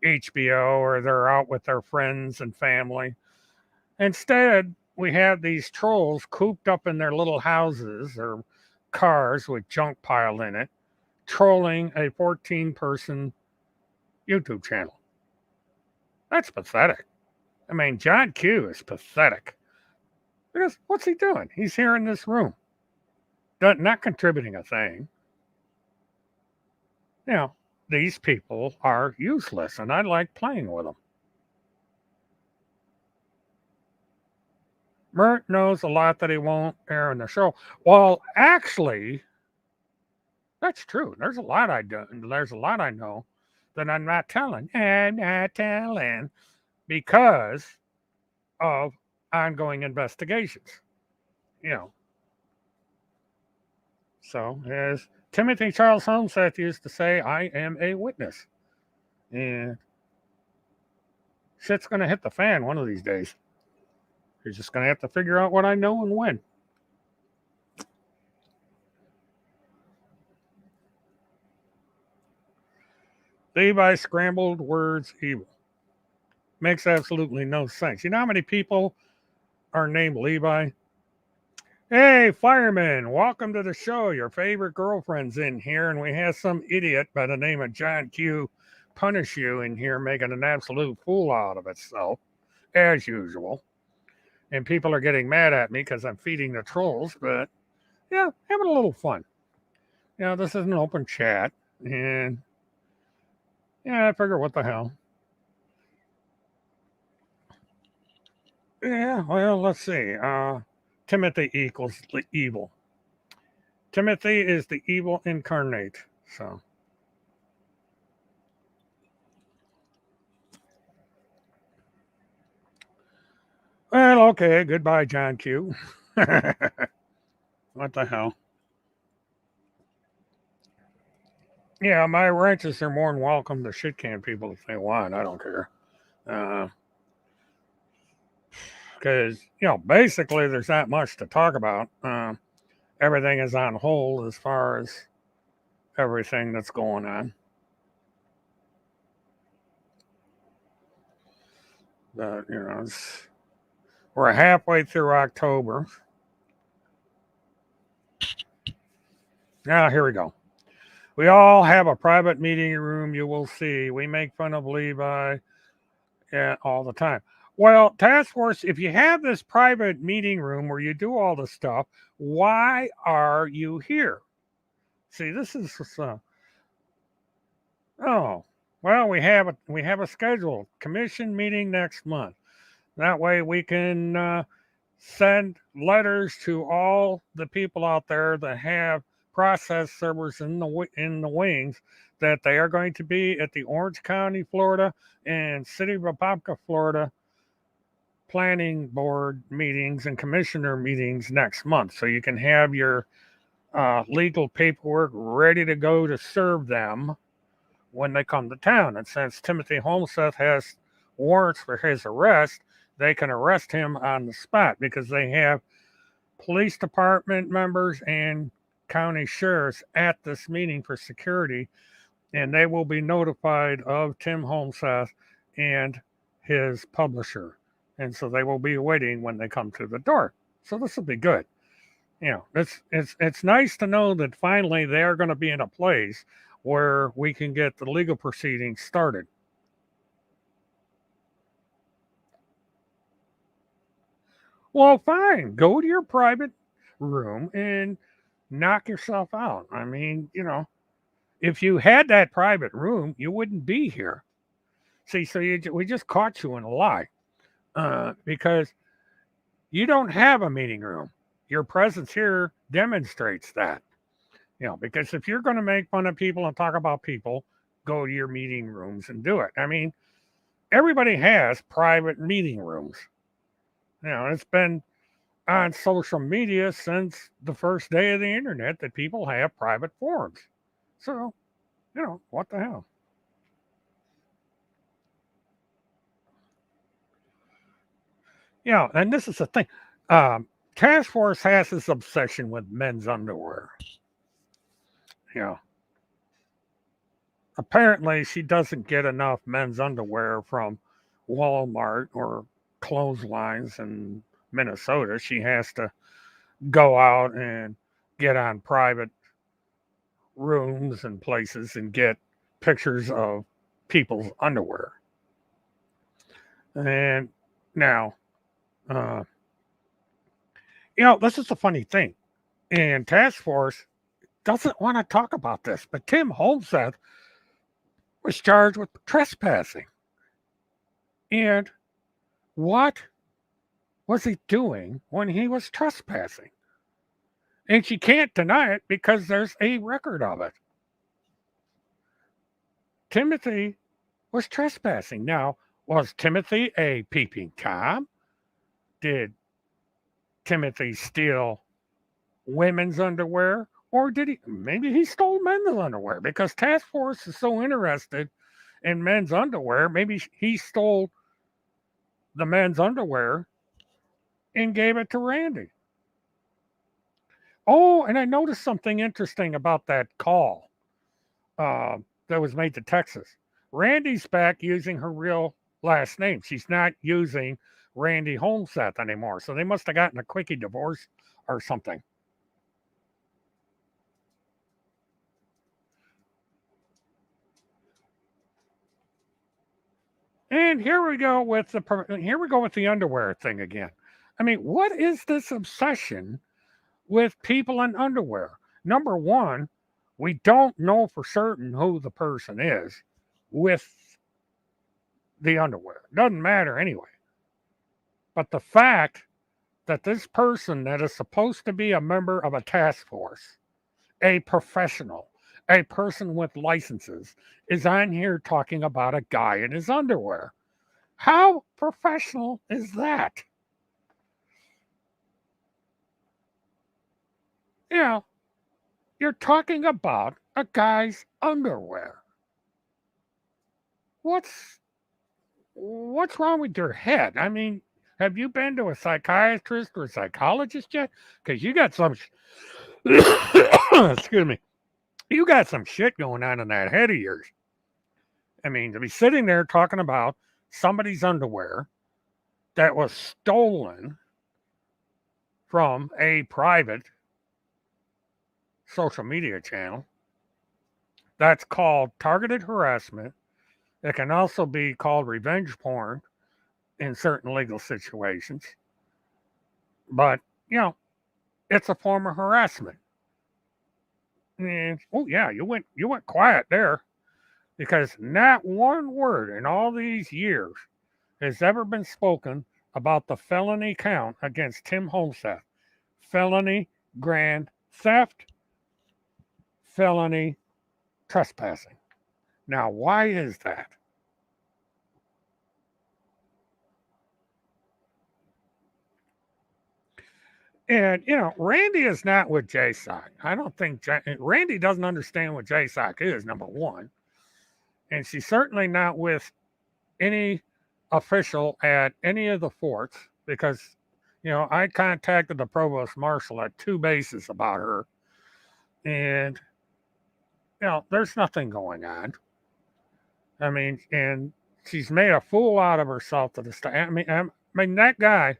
HBO or they're out with their friends and family. Instead, we have these trolls cooped up in their little houses or cars with junk piled in it, trolling a 14-person YouTube channel. That's pathetic. I mean, John Q is pathetic. Because what's he doing? He's here in this room, not contributing a thing. You know, these people are useless, and I like playing with them. Mert knows a lot that he won't air in the show. Well, actually, that's true. There's a lot I do. There's a lot I know that I'm not telling. I'm not telling because of ongoing investigations. You know, so as Timothy Charles Homseth used to say, I am a witness. And shit's going to hit the fan one of these days. You're just going to have to figure out what I know and when. Levi scrambled words evil. Makes absolutely no sense. You know how many people are named Levi? Hey, fireman, welcome to the show. Your favorite girlfriend's in here, and we have some idiot by the name of John Q punish you in here, making an absolute fool out of itself, as usual. And people are getting mad at me because I'm feeding the trolls, but yeah, having a little fun. You know, this is an open chat, and yeah, I figure what the hell. Yeah, well, let's see. Timothy equals evil. Timothy is the evil incarnate. So, well, okay. Goodbye, John Q. What the hell? Yeah, my ranchers are more than welcome to shit can people if they want. I don't care. Because, basically there's not much to talk about. Everything is on hold as far as everything that's going on. But, we're halfway through October. Now, here we go. We all have a private meeting room, you will see. We make fun of Levi all the time. Well, task force, if you have this private meeting room where you do all the stuff, why are you here? See, this is oh, well, we have a scheduled commission meeting next month. That way we can send letters to all the people out there that have process servers in the wings that they are going to be at the Orange County, Florida, and City of Apopka, Florida planning board meetings and commissioner meetings next month. So you can have your legal paperwork ready to go to serve them when they come to town. And since Timothy Homseth has warrants for his arrest, they can arrest him on the spot because they have police department members and county sheriffs at this meeting for security, and they will be notified of Tim Homseth and his publisher. And so they will be waiting when they come to the door. So this will be good. It's nice to know that finally they are going to be in a place where we can get the legal proceedings started. Well, fine. Go to your private room and knock yourself out. I mean, if you had that private room, you wouldn't be here. See, so we just caught you in a lie because you don't have a meeting room. Your presence here demonstrates that. Because if you're going to make fun of people and talk about people, go to your meeting rooms and do it. I mean, everybody has private meeting rooms. It's been on social media since the first day of the internet that people have private forums. So, what the hell? And this is the thing. Task Force has this obsession with men's underwear. Apparently she doesn't get enough men's underwear from Walmart or clotheslines in Minnesota. She has to go out and get on private rooms and places and get pictures of people's underwear. And now, this is the funny thing. And Task Force doesn't want to talk about this, but Tim Homseth was charged with trespassing. And what was he doing when he was trespassing? And she can't deny it because there's a record of it. Timothy was trespassing. Now, was Timothy a peeping Tom? Did Timothy steal women's underwear? Or did he? Maybe he stole men's underwear because Task Force is so interested in men's underwear. Maybe he stole the men's underwear and gave it to Randy. Oh, and I noticed something interesting about that call uh, that was made to Texas. Randy's back using her real last name. She's not using Randy Holmseth anymore. So they must have gotten a quickie divorce or something. And here we go with the underwear thing again. I mean, what is this obsession with people in underwear? Number one, we don't know for certain who the person is with the underwear. Doesn't matter anyway. But the fact that this person that is supposed to be a member of a task force, a professional, a person with licenses, is on here talking about a guy in his underwear. How professional is that? You know, you're talking about a guy's underwear. What's what's wrong with your head? I mean, have you been to a psychiatrist or a psychologist yet? Because you got some, excuse me, you got some shit going on in that head of yours. I mean, to be sitting there talking about somebody's underwear that was stolen from a private social media channel, that's called targeted harassment. It can also be called revenge porn in certain legal situations. But, you know, it's a form of harassment. And, oh yeah, you went quiet there because not one word in all these years has ever been spoken about the felony count against Tim Holmseth. Felony grand theft, felony trespassing. Now, why is that? And Randy is not with JSOC. I don't think Randy doesn't understand what JSOC is. Number one, and she's certainly not with any official at any of the forts because I contacted the provost marshal at two bases about her, and there's nothing going on. I mean, and she's made a fool out of herself to this. I mean, that guy,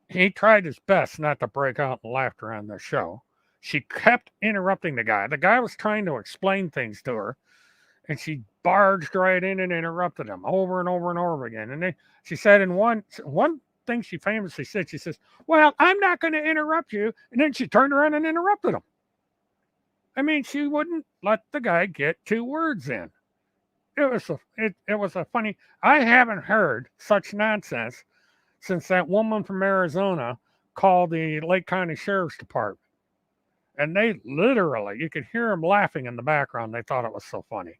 he tried his best not to break out in laughter on the show. She kept interrupting the guy. The guy was trying to explain things to her, and she barged right in and interrupted him over and over and over again. And then she said in one thing she famously said, she says, "Well, I'm not going to interrupt you." And then she turned around and interrupted him. I mean, she wouldn't let the guy get two words in. It was a funny. I haven't heard such nonsense since that woman from Arizona called the Lake County Sheriff's Department. And they literally, you could hear them laughing in the background. They thought it was so funny.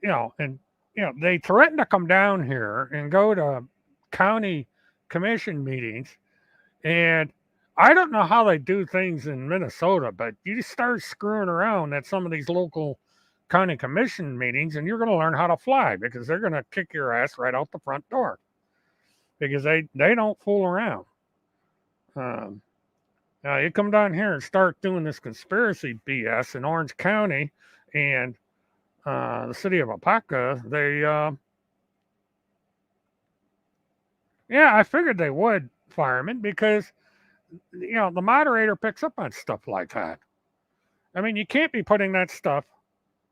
And they threatened to come down here and go to county commission meetings. And I don't know how they do things in Minnesota, but you start screwing around at some of these local county commission meetings and you're going to learn how to fly because they're going to kick your ass right out the front door because they don't fool around. Now you come down here and start doing this conspiracy BS in Orange County and the city of Apopka, I figured they would, firemen, because the moderator picks up on stuff like that. I mean, you can't be putting that stuff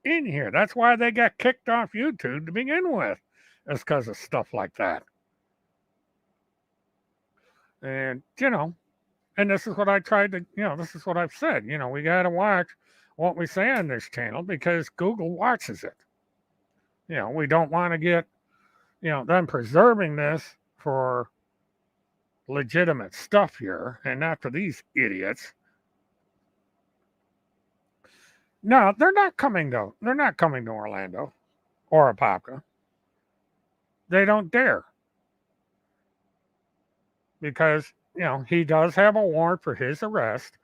in here. That's why they got kicked off YouTube to begin with. It's because of stuff like that. And and this is what I tried to, this is what I've said. We got to watch what we say on this channel because Google watches it. We don't want to get, them preserving this for legitimate stuff here and not for these idiots. No, they're not coming to Orlando or Apopka. They don't dare. because, he does have a warrant for his arrest.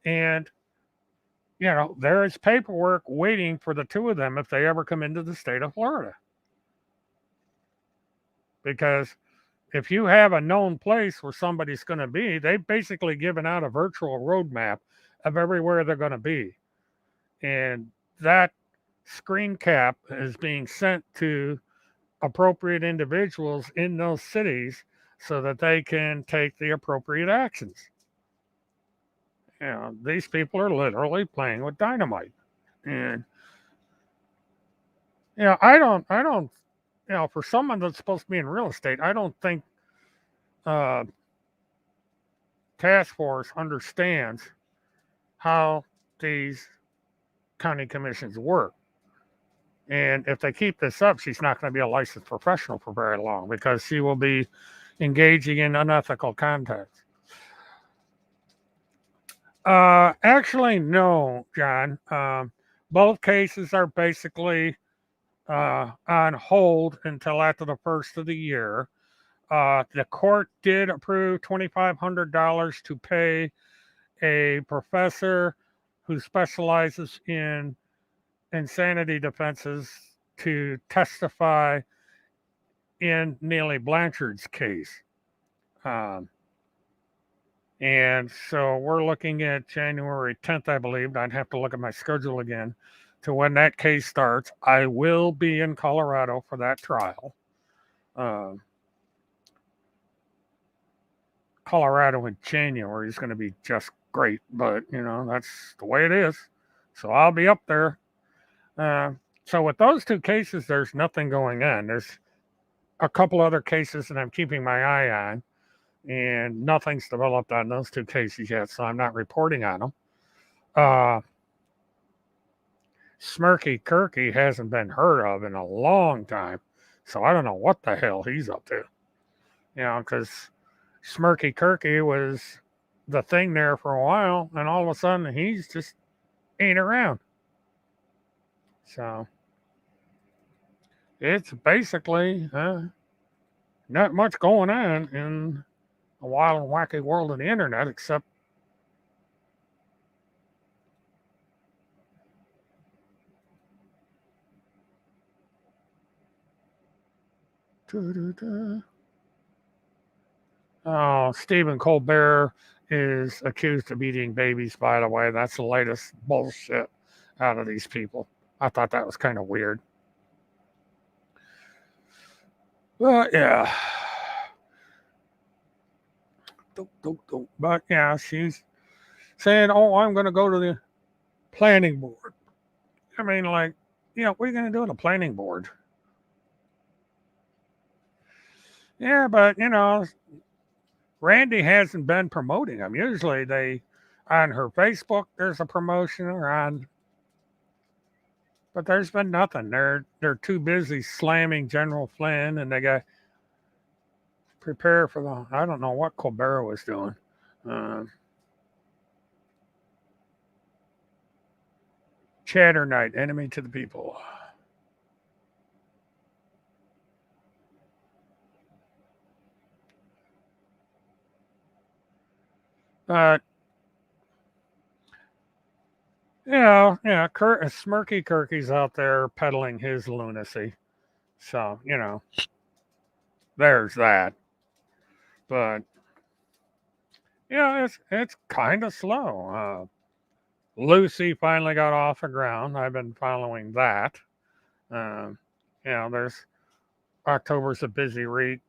And, there is paperwork waiting for the two of them if they ever come into the state of Florida. Because if you have a known place where somebody's going to be, they've basically given out a virtual roadmap of everywhere they're going to be. And that screen cap is being sent to appropriate individuals in those cities so that they can take the appropriate actions. These people are literally playing with dynamite. And, I don't, for someone that's supposed to be in real estate, I don't think uh, task force understands how these county commissions work. And if they keep this up, she's not going to be a licensed professional for very long because she will be engaging in unethical conduct. Actually, no, John. Both cases are basically on hold until after the first of the year. The court did approve $2,500 to pay a professor who specializes in insanity defenses to testify in Neely Blanchard's case. And so we're looking at January 10th, I believe. I'd have to look at my schedule again to when that case starts. I will be in Colorado for that trial. Colorado in January is going to be just great, but that's the way it is. So I'll be up there. So with those two cases, there's nothing going on. There's a couple other cases that I'm keeping my eye on, and nothing's developed on those two cases yet, so I'm not reporting on them. Smirky Kirky hasn't been heard of in a long time, so I don't know what the hell he's up to. Because Smirky Kirky was the thing there for a while, and all of a sudden he's just ain't around. So it's basically not much going on in the wild and wacky world of the internet, except Stephen Colbert is accused of eating babies, by the way. That's the latest bullshit out of these people. I thought that was kind of weird. But yeah. But yeah, she's saying, "Oh, I'm going to go to the planning board." I mean, like, what are you going to do in a planning board? Yeah, but Randy hasn't been promoting them. Usually, on her Facebook, there's a promotion, but there's been nothing. They're too busy slamming General Flynn, and they got prepare for the. I don't know what Colbert was doing. Chatter Night, enemy to the people. But Smirky Kirky's out there peddling his lunacy. So, there's that. But it's kind of slow. Lucy finally got off the ground. I've been following that. There's October's a busy week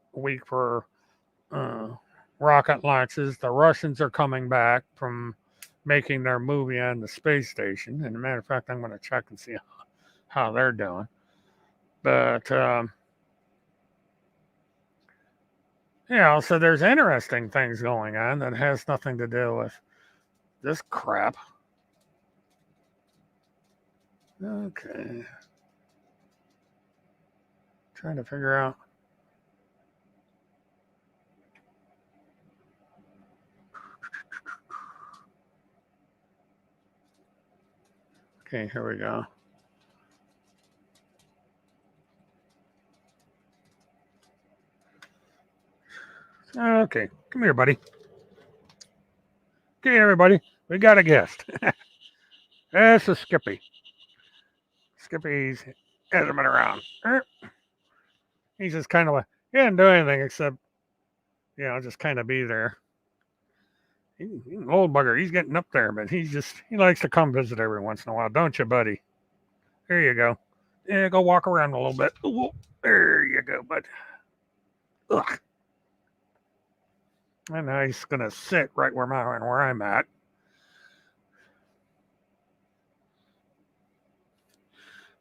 for rocket launches. The Russians are coming back from making their movie on the space station. And as a matter of fact, I'm going to check and see how they're doing. But so there's interesting things going on that has nothing to do with this crap. Okay. Trying to figure out. Okay, here we go. Okay, come here, buddy. Okay, everybody, we got a guest. This is Skippy. Skippy's hasn't been around. He's just kind of he didn't do anything except, just kind of be there. He's an old bugger. He's getting up there, but he likes to come visit every once in a while, don't you, buddy? There you go. Yeah, go walk around a little bit. Ooh, there you go, bud. Ugh. And now he's gonna sit right where I'm at.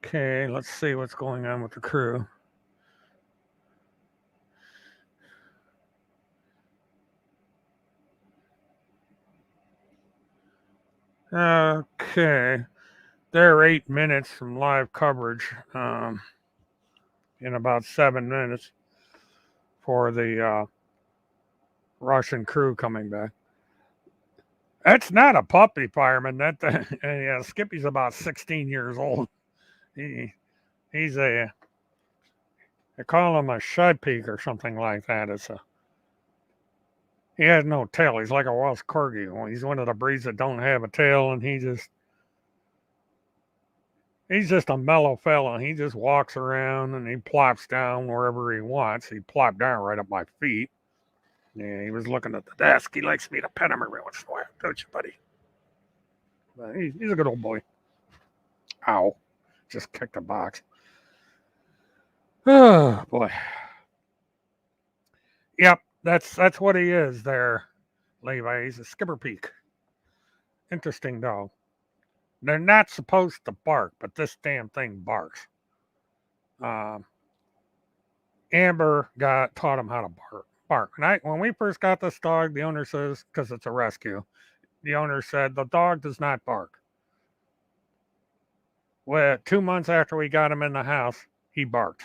Okay, let's see what's going on with the crew. Okay, they're 8 minutes from live coverage. In about 7 minutes for the Russian crew coming back. That's not a puppy fireman. Yeah, Skippy's about 16 years old. He's they call him a shy peak or something like that. He has no tail. He's like a Welsh corgi. He's one of the breeds that don't have a tail, and he's just a mellow fella. He just walks around and he plops down wherever he wants. He plopped down right at my feet. Yeah, he was looking at the desk. He likes me to pet him every once in a while, don't you, buddy? But he's a good old boy. Ow. Just kicked a box. Oh, boy. Yep, that's what he is there, Levi. He's a skipper peak. Interesting dog. They're not supposed to bark, but this damn thing barks. Amber taught him how to bark. And when we first got this dog, the owner says, because it's a rescue, the owner said the dog does not bark. Well, 2 months after we got him in the house, he barked,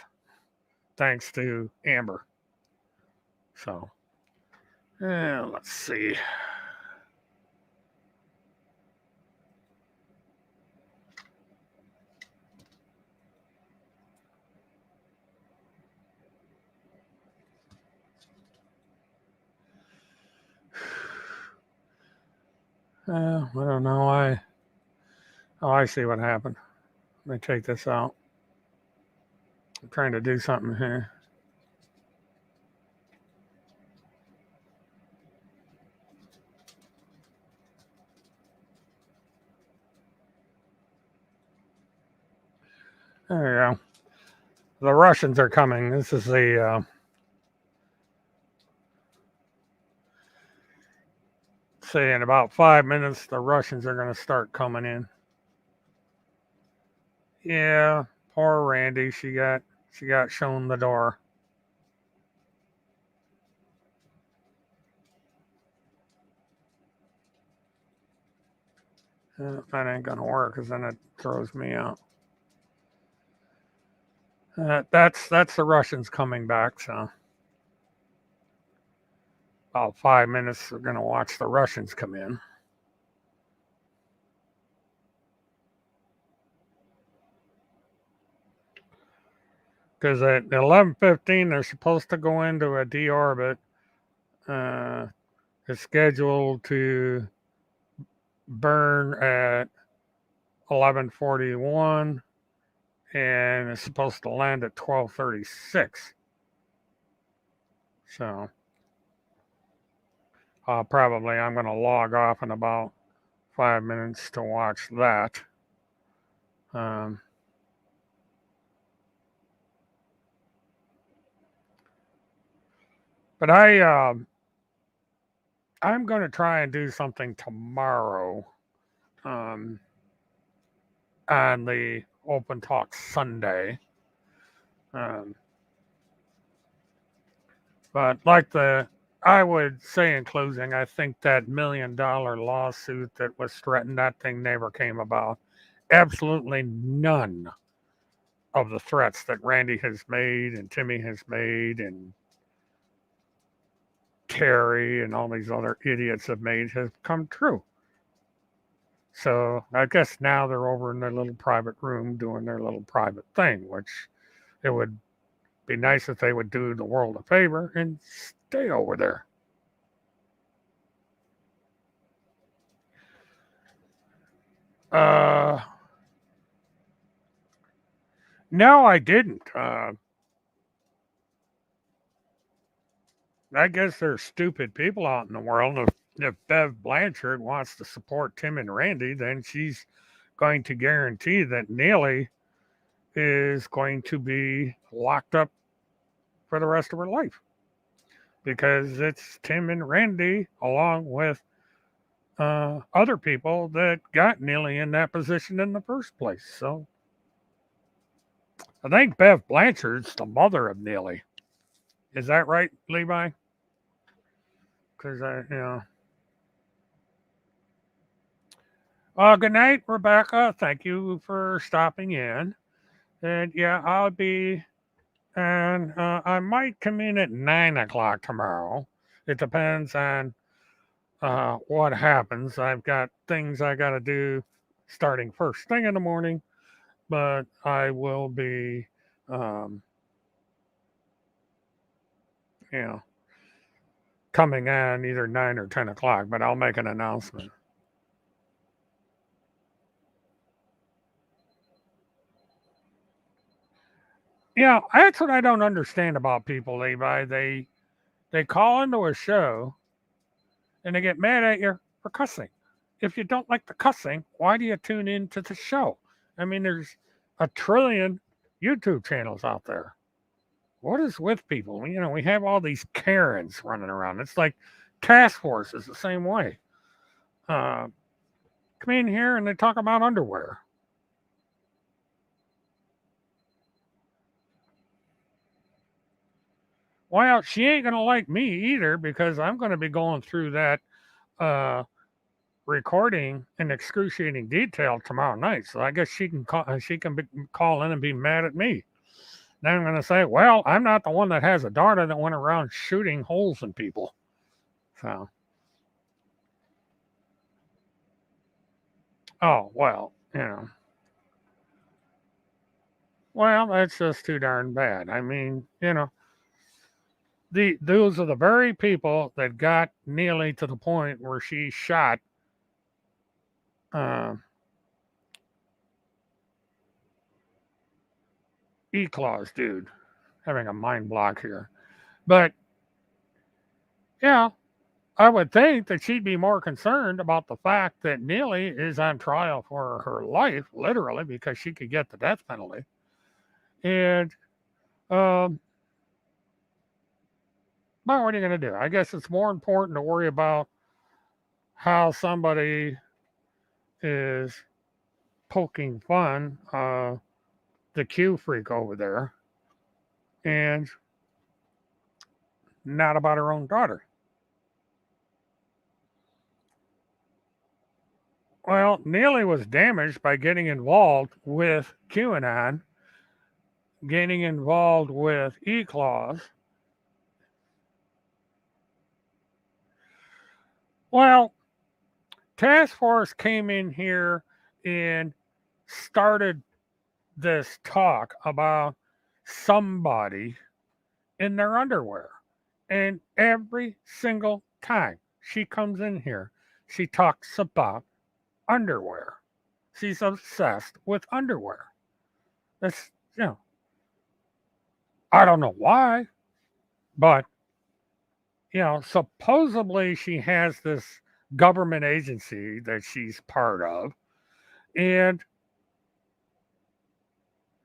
thanks to Amber. So, let's see. I don't know why. Oh, I see what happened. Let me take this out. I'm trying to do something here. There you go. The Russians are coming. This is say in about 5 minutes, the Russians are going to start coming in. Yeah, poor Randy. She got shown the door. That ain't gonna work because then it throws me out. That's the Russians coming back. So about 5 minutes, we're gonna watch the Russians come in. Because at 11:15 they're supposed to go into a deorbit. It's scheduled to burn at 11:41, and it's supposed to land at 12:36. So I'm going to log off in about 5 minutes to watch that. But I'm going to try and do something tomorrow on the Open Talk Sunday. But I would say in closing, I think that $1 million lawsuit that was threatened, that thing never came about. Absolutely none of the threats that Randy has made and Timmy has made and Terry and all these other idiots have made has come true. So I guess now they're over in their little private room doing their little private thing, which it would be nice if they would do the world a favor and stay over there. Uh, no, I didn't. I guess there's stupid people out in the world. If Bev Blanchard wants to support Tim and Randy, then she's going to guarantee that Neely is going to be locked up for the rest of her life because it's Tim and Randy, along with other people, that got Neely in that position in the first place. So I think Bev Blanchard's the mother of Neely. Is that right, Levi? Because good night, Rebecca. Thank you for stopping in. And yeah, I'll be, and I might come in at 9 o'clock tomorrow. It depends on what happens. I've got things I got to do starting first thing in the morning, but I will be, um, you know, coming on either 9 or 10 o'clock. But I'll make an announcement. Yeah, that's what I don't understand about people, Levi. They call into a show and they get mad at you for cussing. If you don't like the cussing, why do you tune in to the show? I mean, there's a trillion YouTube channels out there. What is with people? We have all these Karens running around. It's like Task Force is the same way. Uh, Come in here and they talk about underwear. Well, she ain't gonna like me either because I'm gonna be going through that uh, recording in excruciating detail tomorrow night. So I guess call in and be mad at me. Then I'm going to say, well, I'm not the one that has a daughter that went around shooting holes in people. So, oh well, well, that's just too darn bad. I mean, those are the very people that got Neely to the point where she shot uh, E-Claws, dude. Having a mind block here, but yeah, I would think that she'd be more concerned about the fact that Neely is on trial for her life, literally, because she could get the death penalty. And, um, but what are you going to do? I guess it's more important to worry about how somebody is poking fun, the Q freak over there, and not about her own daughter. Well, Neely was damaged by getting involved with QAnon, getting involved with E-Claws. Well, Task Force came in here and started this talk about somebody in their underwear. And every single time she comes in here, she talks about underwear. She's obsessed with underwear. That's, I don't know why, but, supposedly she has this government agency that she's part of. And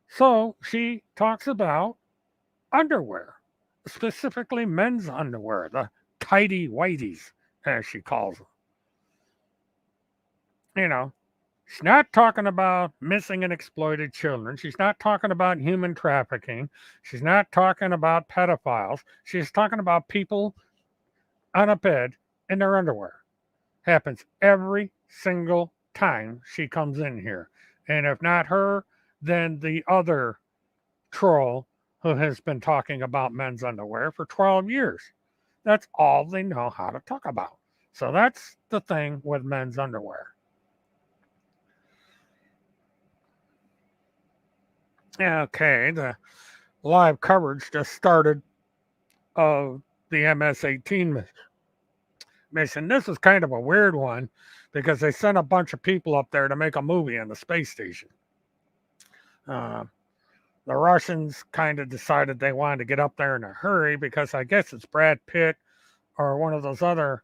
so she talks about underwear, specifically men's underwear, the tidy whities, as she calls them. She's not talking about missing and exploited children. She's not talking about human trafficking. She's not talking about pedophiles. She's talking about people on a bed in their underwear. Happens every single time she comes in here. And if not her, then the other troll who has been talking about men's underwear for 12 years. That's all they know how to talk about. So that's the thing with men's underwear. Okay, the live coverage just started of the MS 18 mission. This was kind of a weird one because they sent a bunch of people up there to make a movie on the space station. Uh, the Russians kind of decided they wanted to get up there in a hurry because I guess it's Brad Pitt or one of those other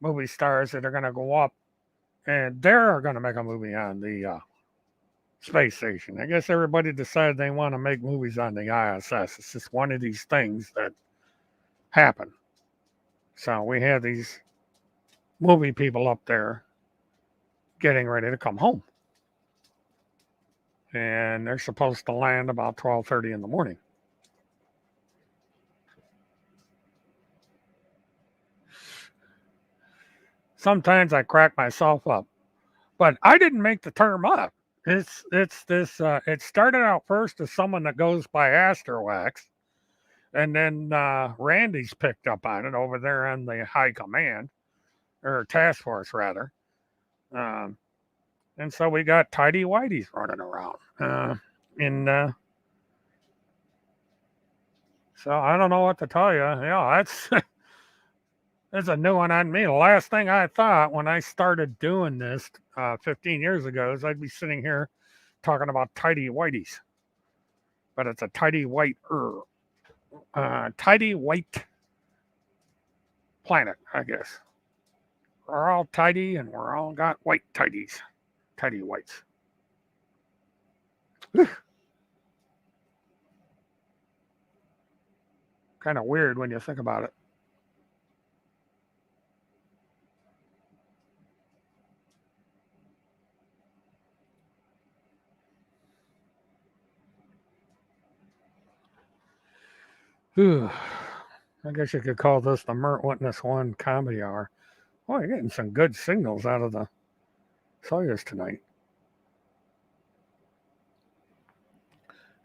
movie stars that are going to go up and they're going to make a movie on the space station. I guess everybody decided they want to make movies on the ISS. It's just one of these things that happen. So we had these movie people up there getting ready to come home. And they're supposed to land about 12:30 in the morning. Sometimes I crack myself up, but I didn't make the term up. It's this. It started out first as someone that goes by Astrowax, and then Randy's picked up on it over there on the high command or task force rather. Um, and so we got tidy whiteys running around. So I don't know what to tell you. Yeah, that's a new one on me. The last thing I thought when I started doing this 15 years ago is I'd be sitting here talking about tidy whiteys, but it's a tidy white planet, I guess. We're all tidy and we're all got white tidies, tidy whites. Kind of weird when you think about it. I guess you could call this the Mert Witness 1 comedy hour. Oh, you're getting some good signals out of the Soyuz tonight.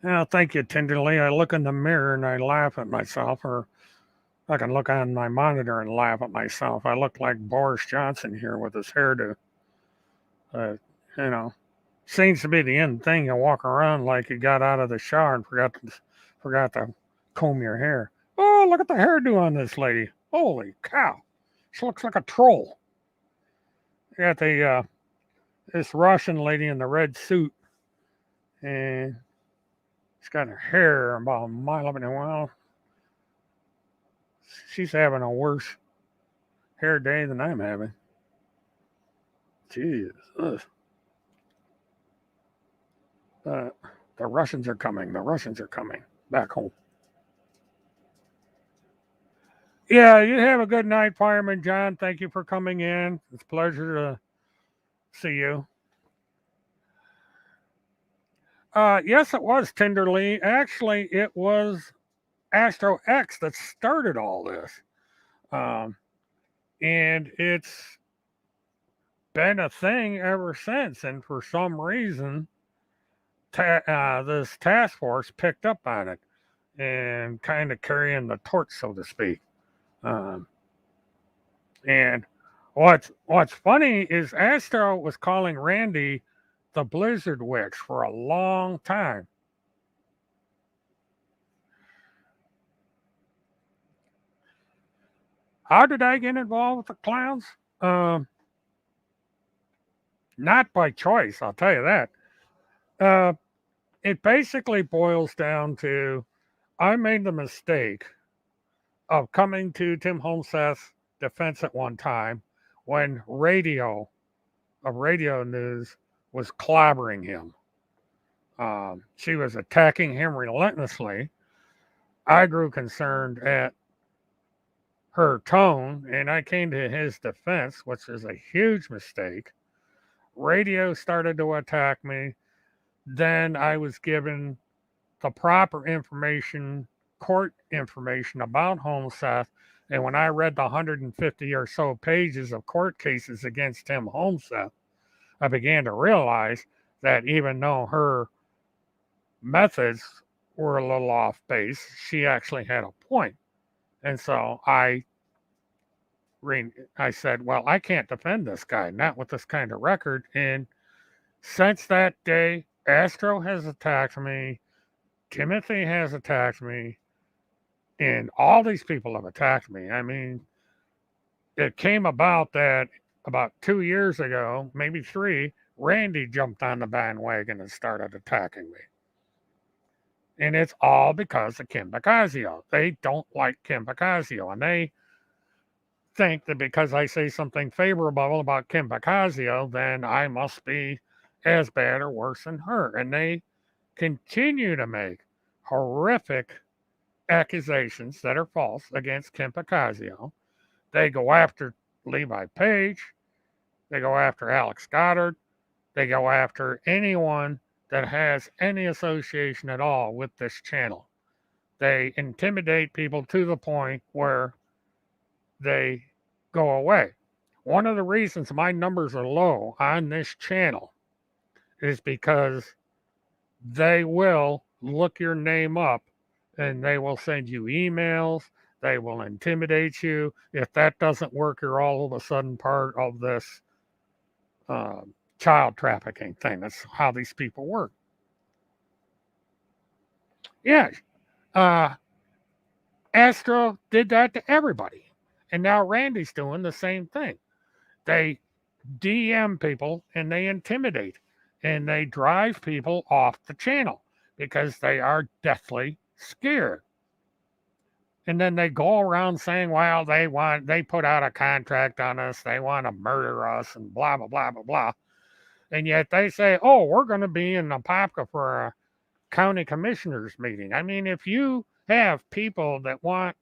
Yeah, thank you, tenderly. I look in the mirror and I laugh at myself, or I can look on my monitor and laugh at myself. I look like Boris Johnson here with his hairdo. Uh, you know, seems to be the end thing. You walk around like you got out of the shower and forgot to comb your hair. Oh, look at the hairdo on this lady. Holy cow. She looks like a troll. You got this Russian lady in the red suit, and she's got her hair about a mile up in the well. She's having a worse hair day than I'm having. Jeez. The Russians are coming. The Russians are coming back home. Yeah, you have a good night, Fireman John. Thank you for coming in. It's a pleasure to see you. Yes, it was Tenderly. Actually, it was Astro X that started all this. And it's been a thing ever since. And for some reason, this task force picked up on it and kind of carrying the torch, so to speak. And what's funny is Astro was calling Randy the Blizzard Witch for a long time. How did I get involved with the clowns? Not by choice, I'll tell you that. It basically boils down to I made the mistake of coming to Tim Holmseth's defense at one time when radio news was clobbering him. She was attacking him relentlessly. I grew concerned at her tone, and I came to his defense, which is a huge mistake. Radio started to attack me. Then I was given the proper information, court information about Holmseth. And when I read the 150 or so pages of court cases against Tim Holmseth, I began to realize that even though her methods were a little off base, she actually had a point. And so I said, well, I can't defend this guy, not with this kind of record. And since that day, Astro has attacked me, Timothy has attacked me, and all these people have attacked me. I mean, it came about that about 2 years ago, maybe three, Randy jumped on the bandwagon and started attacking me. And it's all because of Kim Bacasio. They don't like Kim Bacasio, and they think that because I say something favorable about Kim Bacasio, then I must be as bad or worse than her. And they continue to make horrific accusations that are false against Kim Bacasio. They go after Levi Page. They go after Alex Goddard. They go after anyone that has any association at all with this channel. They intimidate people to the point where they go away. One of the reasons my numbers are low on this channel is because they will look your name up and they will send you emails. They will intimidate you. If that doesn't work, you're all of a sudden part of this child trafficking thing. That's how these people work. Yeah. Astro did that to everybody. And now Randy's doing the same thing. They DM people and they intimidate and they drive people off the channel because they are deathly scared. And then they go around saying, well, they put out a contract on us, they want to murder us, and blah, blah, blah, blah, blah. And yet they say, oh, we're going to be in Apopka for a county commissioners meeting. I mean, if you have people that want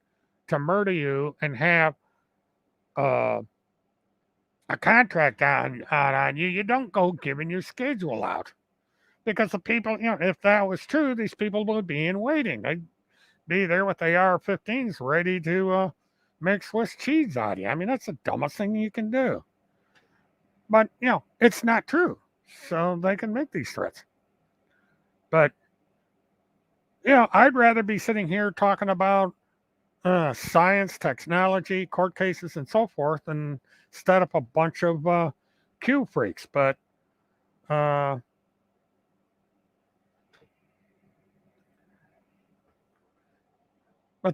to murder you and have a contract on you, you don't go giving your schedule out. Because the people, if that was true, these people would be in waiting. They'd be there with the AR-15s ready to make Swiss cheese out of you. I mean, that's the dumbest thing you can do. But, it's not true. So they can make these threats. But, I'd rather be sitting here talking about science, technology, court cases, and so forth, and instead of a bunch of Q freaks. But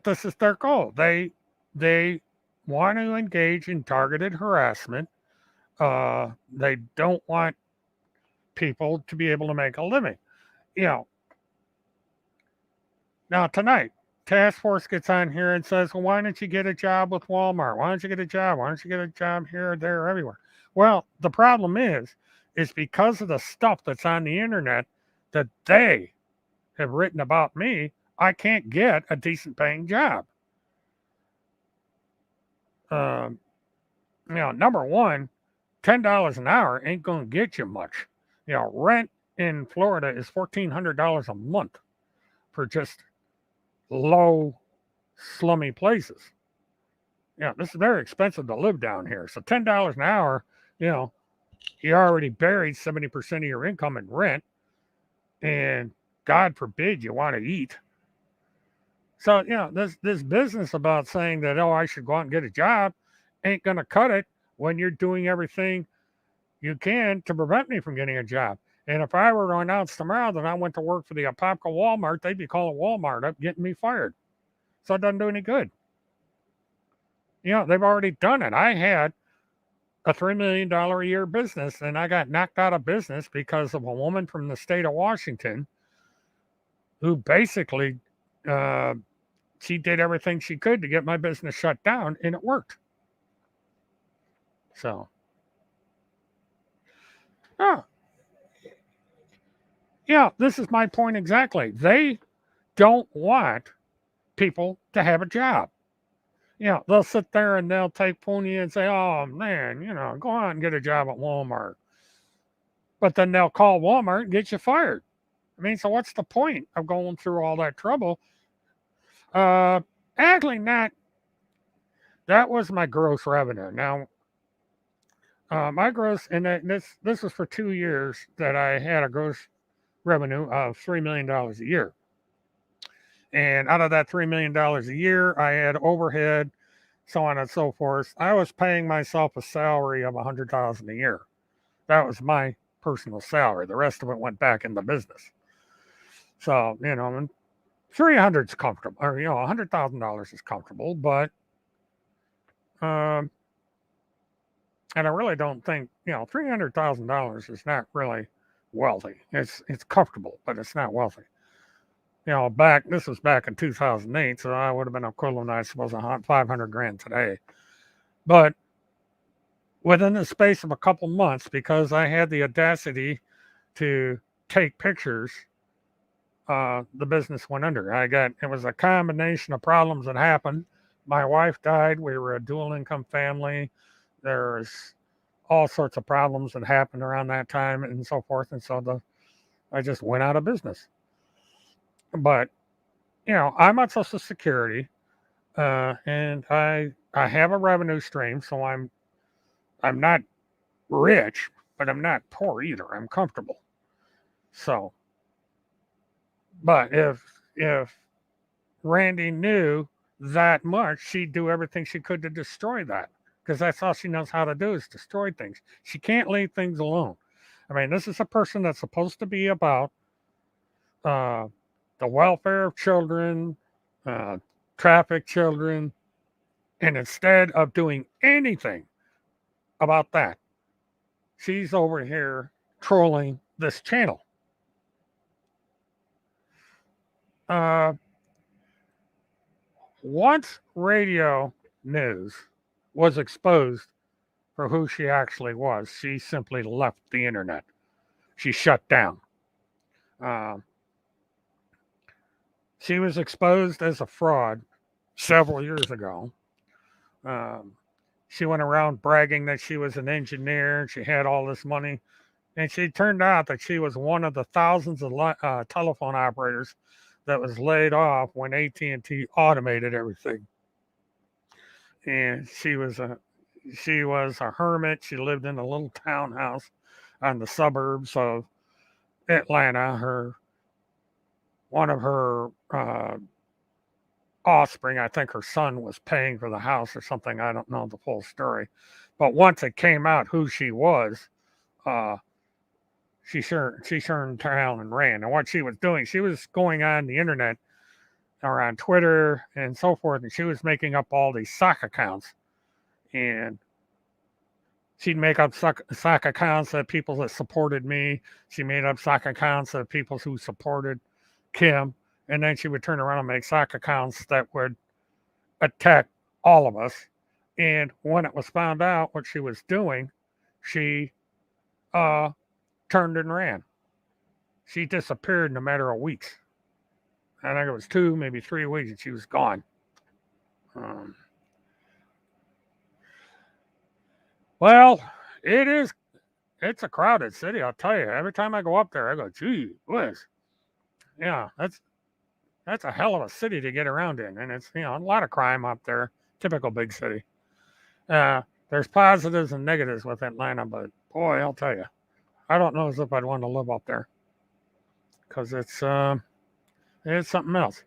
this is their goal. They want to engage in targeted harassment. They don't want people to be able to make a living. Now tonight, task force gets on here and says, well, why don't you get a job with Walmart? Why don't you get a job? Why don't you get a job here, there, everywhere? Well, the problem is because of the stuff that's on the internet that they have written about me, I can't get a decent paying job. Number one, $10 an hour ain't going to get you much. Rent in Florida is $1,400 a month for just low, slummy places. This is very expensive to live down here. So $10 an hour, you already buried 70% of your income in rent. And God forbid you want to eat. So, this business about saying that, oh, I should go out and get a job ain't going to cut it when you're doing everything you can to prevent me from getting a job. And if I were to announce tomorrow that I went to work for the Apopka Walmart, they'd be calling Walmart up, getting me fired. So it doesn't do any good. They've already done it. I had a $3 million a year business, and I got knocked out of business because of a woman from the state of Washington who basically, she did everything she could to get my business shut down, and it worked. So, this is my point exactly. They don't want people to have a job. They'll sit there and they'll take pony and say, oh, man, go out and get a job at Walmart. But then they'll call Walmart and get you fired. I mean, so what's the point of going through all that trouble? Actually, not. That was my gross revenue. Now, my gross, and this was for 2 years that I had a gross revenue of $3 million a year. And out of that $3 million a year, I had overhead, so on and so forth. I was paying myself a salary of $100,000 a year. That was my personal salary. The rest of it went back in the business. So, 300 is comfortable, or $100,000 is comfortable, but And I really don't think, $300,000 is not really wealthy. It's comfortable, but it's not wealthy. This was back in 2008, so I would have been equivalent, I suppose, 500 grand today. But within the space of a couple months, because I had the audacity to take pictures, the business went under. It was a combination of problems that happened. My wife died. We were a dual income family. There's all sorts of problems that happened around that time and so forth. And so I just went out of business. But, I'm on Social Security, and I have a revenue stream, so I'm not rich, but I'm not poor either. I'm comfortable. So, but if Randy knew that much, she'd do everything she could to destroy that, because that's all she knows how to do is destroy things. She can't leave things alone. I mean, this is a person that's supposed to be about uh, the welfare of children, uh, trafficked children, and instead of doing anything about that, she's over here trolling this channel. Uh, Once radio news was exposed for who she actually was, she simply left the internet. She shut down. Uh, she was exposed as a fraud several years ago. Um, she went around bragging that she was an engineer and she had all this money. And she turned out that she was one of the thousands of telephone operators that was laid off when AT&T automated everything. And she was a hermit. She lived in a little townhouse on the suburbs of Atlanta. One of her offspring, I think her son, was paying for the house or something. I don't know the full story, but once it came out who she was, uh, she turned around and ran. And what she was doing, she was going on the internet or on Twitter and so forth, and she was making up all these sock accounts, and she'd make up sock accounts of people that supported me. She made up sock accounts of people who supported Kim, and then she would turn around and make sock accounts that would attack all of us. And when it was found out what she was doing, she uh, turned and ran. She disappeared in a matter of weeks. I think it was 2, maybe 3 weeks, and she was gone. Um, well, it's a crowded city, I'll tell you. Every time I go up there, I go, gee whiz. Yeah, that's a hell of a city to get around in. And it's, a lot of crime up there. Typical big city. There's positives and negatives with Atlanta, but boy, I'll tell you, I don't know as if I'd want to live up there because it's something else.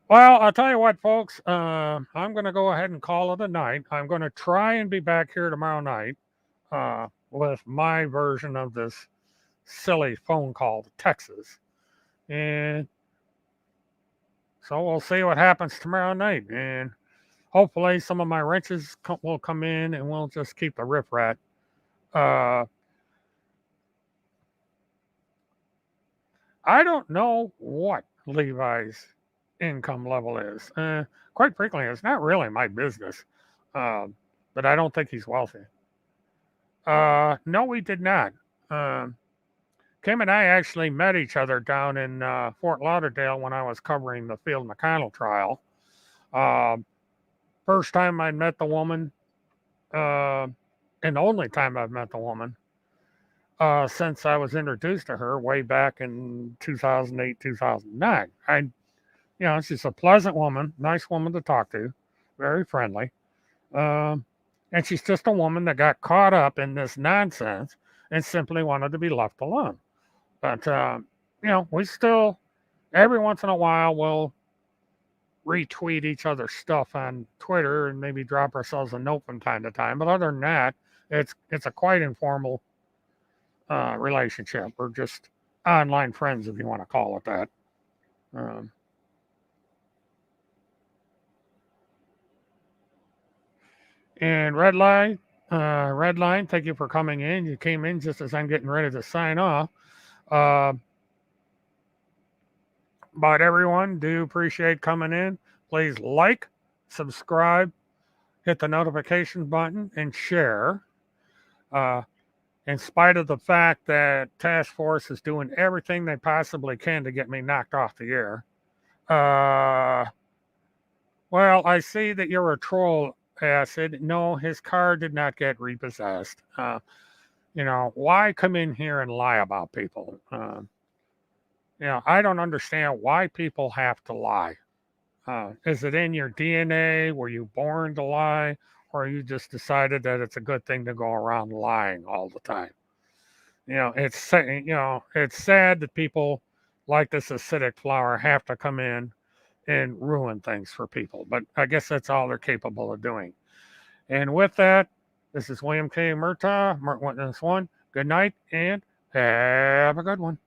Well, I'll tell you what, folks. I'm going to go ahead and call it a night. I'm going to try and be back here tomorrow night with my version of this silly phone call to Texas. And so we'll see what happens tomorrow night. And hopefully some of my wrenches will come in and we'll just keep the riffraff. I don't know what Levi's income level is. Quite frankly, it's not really my business. But I don't think he's wealthy. No, we did not. Kim and I actually met each other down in Fort Lauderdale when I was covering the Field McConnell trial. First time I met the woman, and the only time I've met the woman, since I was introduced to her way back in 2008, 2009. She's a pleasant woman, nice woman to talk to, very friendly. And she's just a woman that got caught up in this nonsense and simply wanted to be left alone. But, we still, every once in a while, we'll retweet each other's stuff on Twitter and maybe drop ourselves a note from time to time. But other than that, it's a quite informal relationship. We're just online friends, if you want to call it that. And Red Light, Redline, thank you for coming in. You came in just as I'm getting ready to sign off. Uh, but everyone, do appreciate coming in. Please like, subscribe, hit the notification button, and share. Uh, in spite of the fact that Task Force is doing everything they possibly can to get me knocked off the air. Well, I see that you're a troll, Acid. No, his car did not get repossessed. Why come in here and lie about people? I don't understand why people have to lie. Is it in your DNA? Were you born to lie? Or you just decided that it's a good thing to go around lying all the time? It's sad that people like this acidic flower have to come in and ruin things for people. But I guess that's all they're capable of doing. And with that, this is William K. Murtaugh, Witness 1. Good night and have a good one.